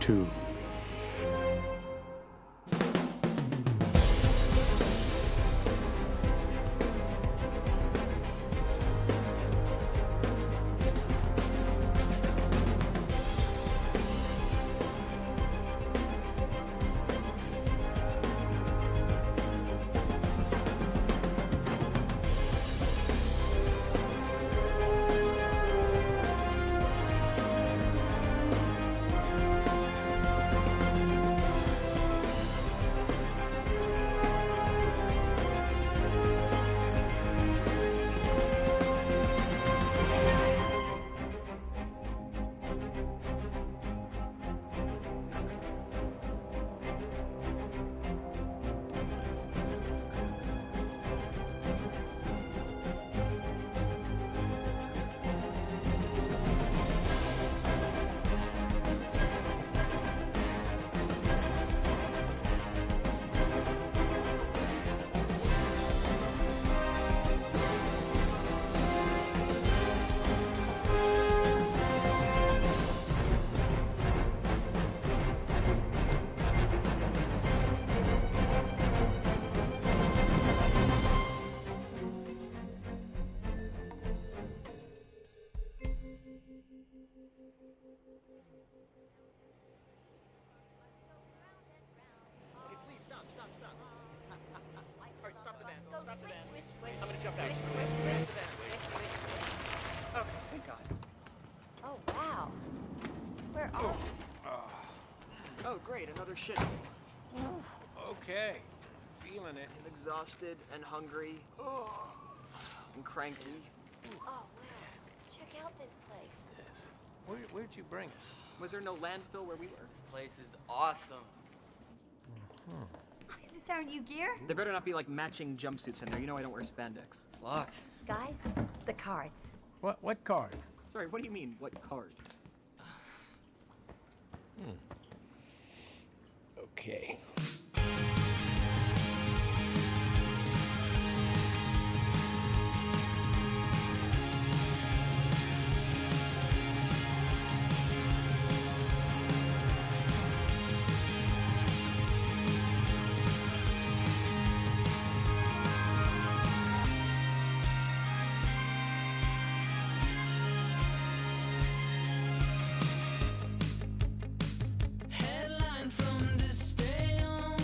2. Oh, wow. Where are we? Oh, great, another shit. Okay, feeling it. I'm exhausted and hungry. And cranky. Oh, wow. Check out this place. Yes. Where'd you bring us? Was there no landfill where we were? This place is awesome. Is this our new gear? There better not be like matching jumpsuits in there. You know I don't wear spandex. It's locked. Guys, the cards. What card? Sorry, what do you mean, what card? Okay. Headline from this day on.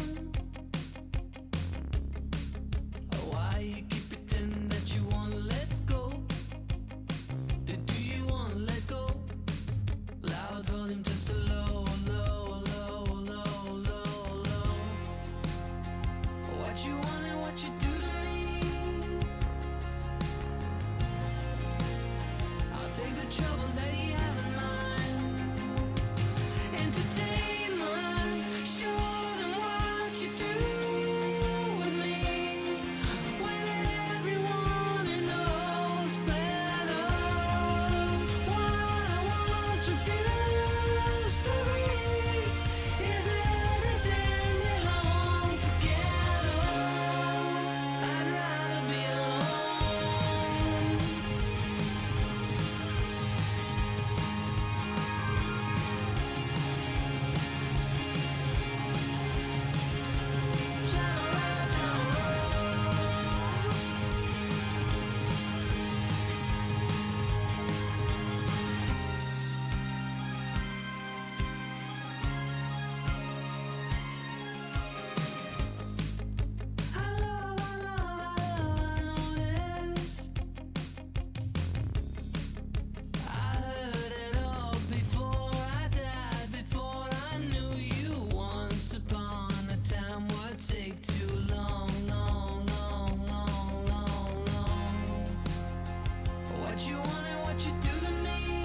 you want and what you do to me.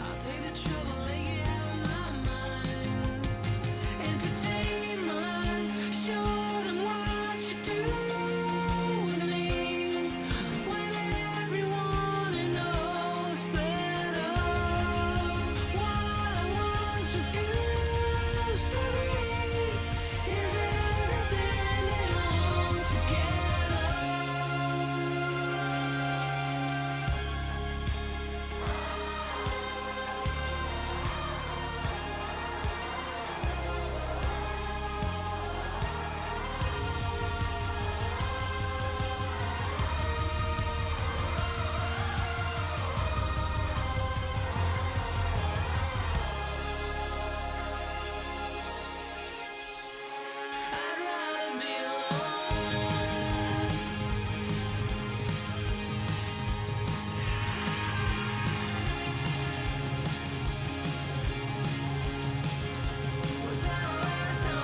I'll take the trouble, lay it out of my mind. Entertainment, show them what you do with me. When everyone knows better, what I once refused to be is everything belong together. I'd rather be alone. But time lasts so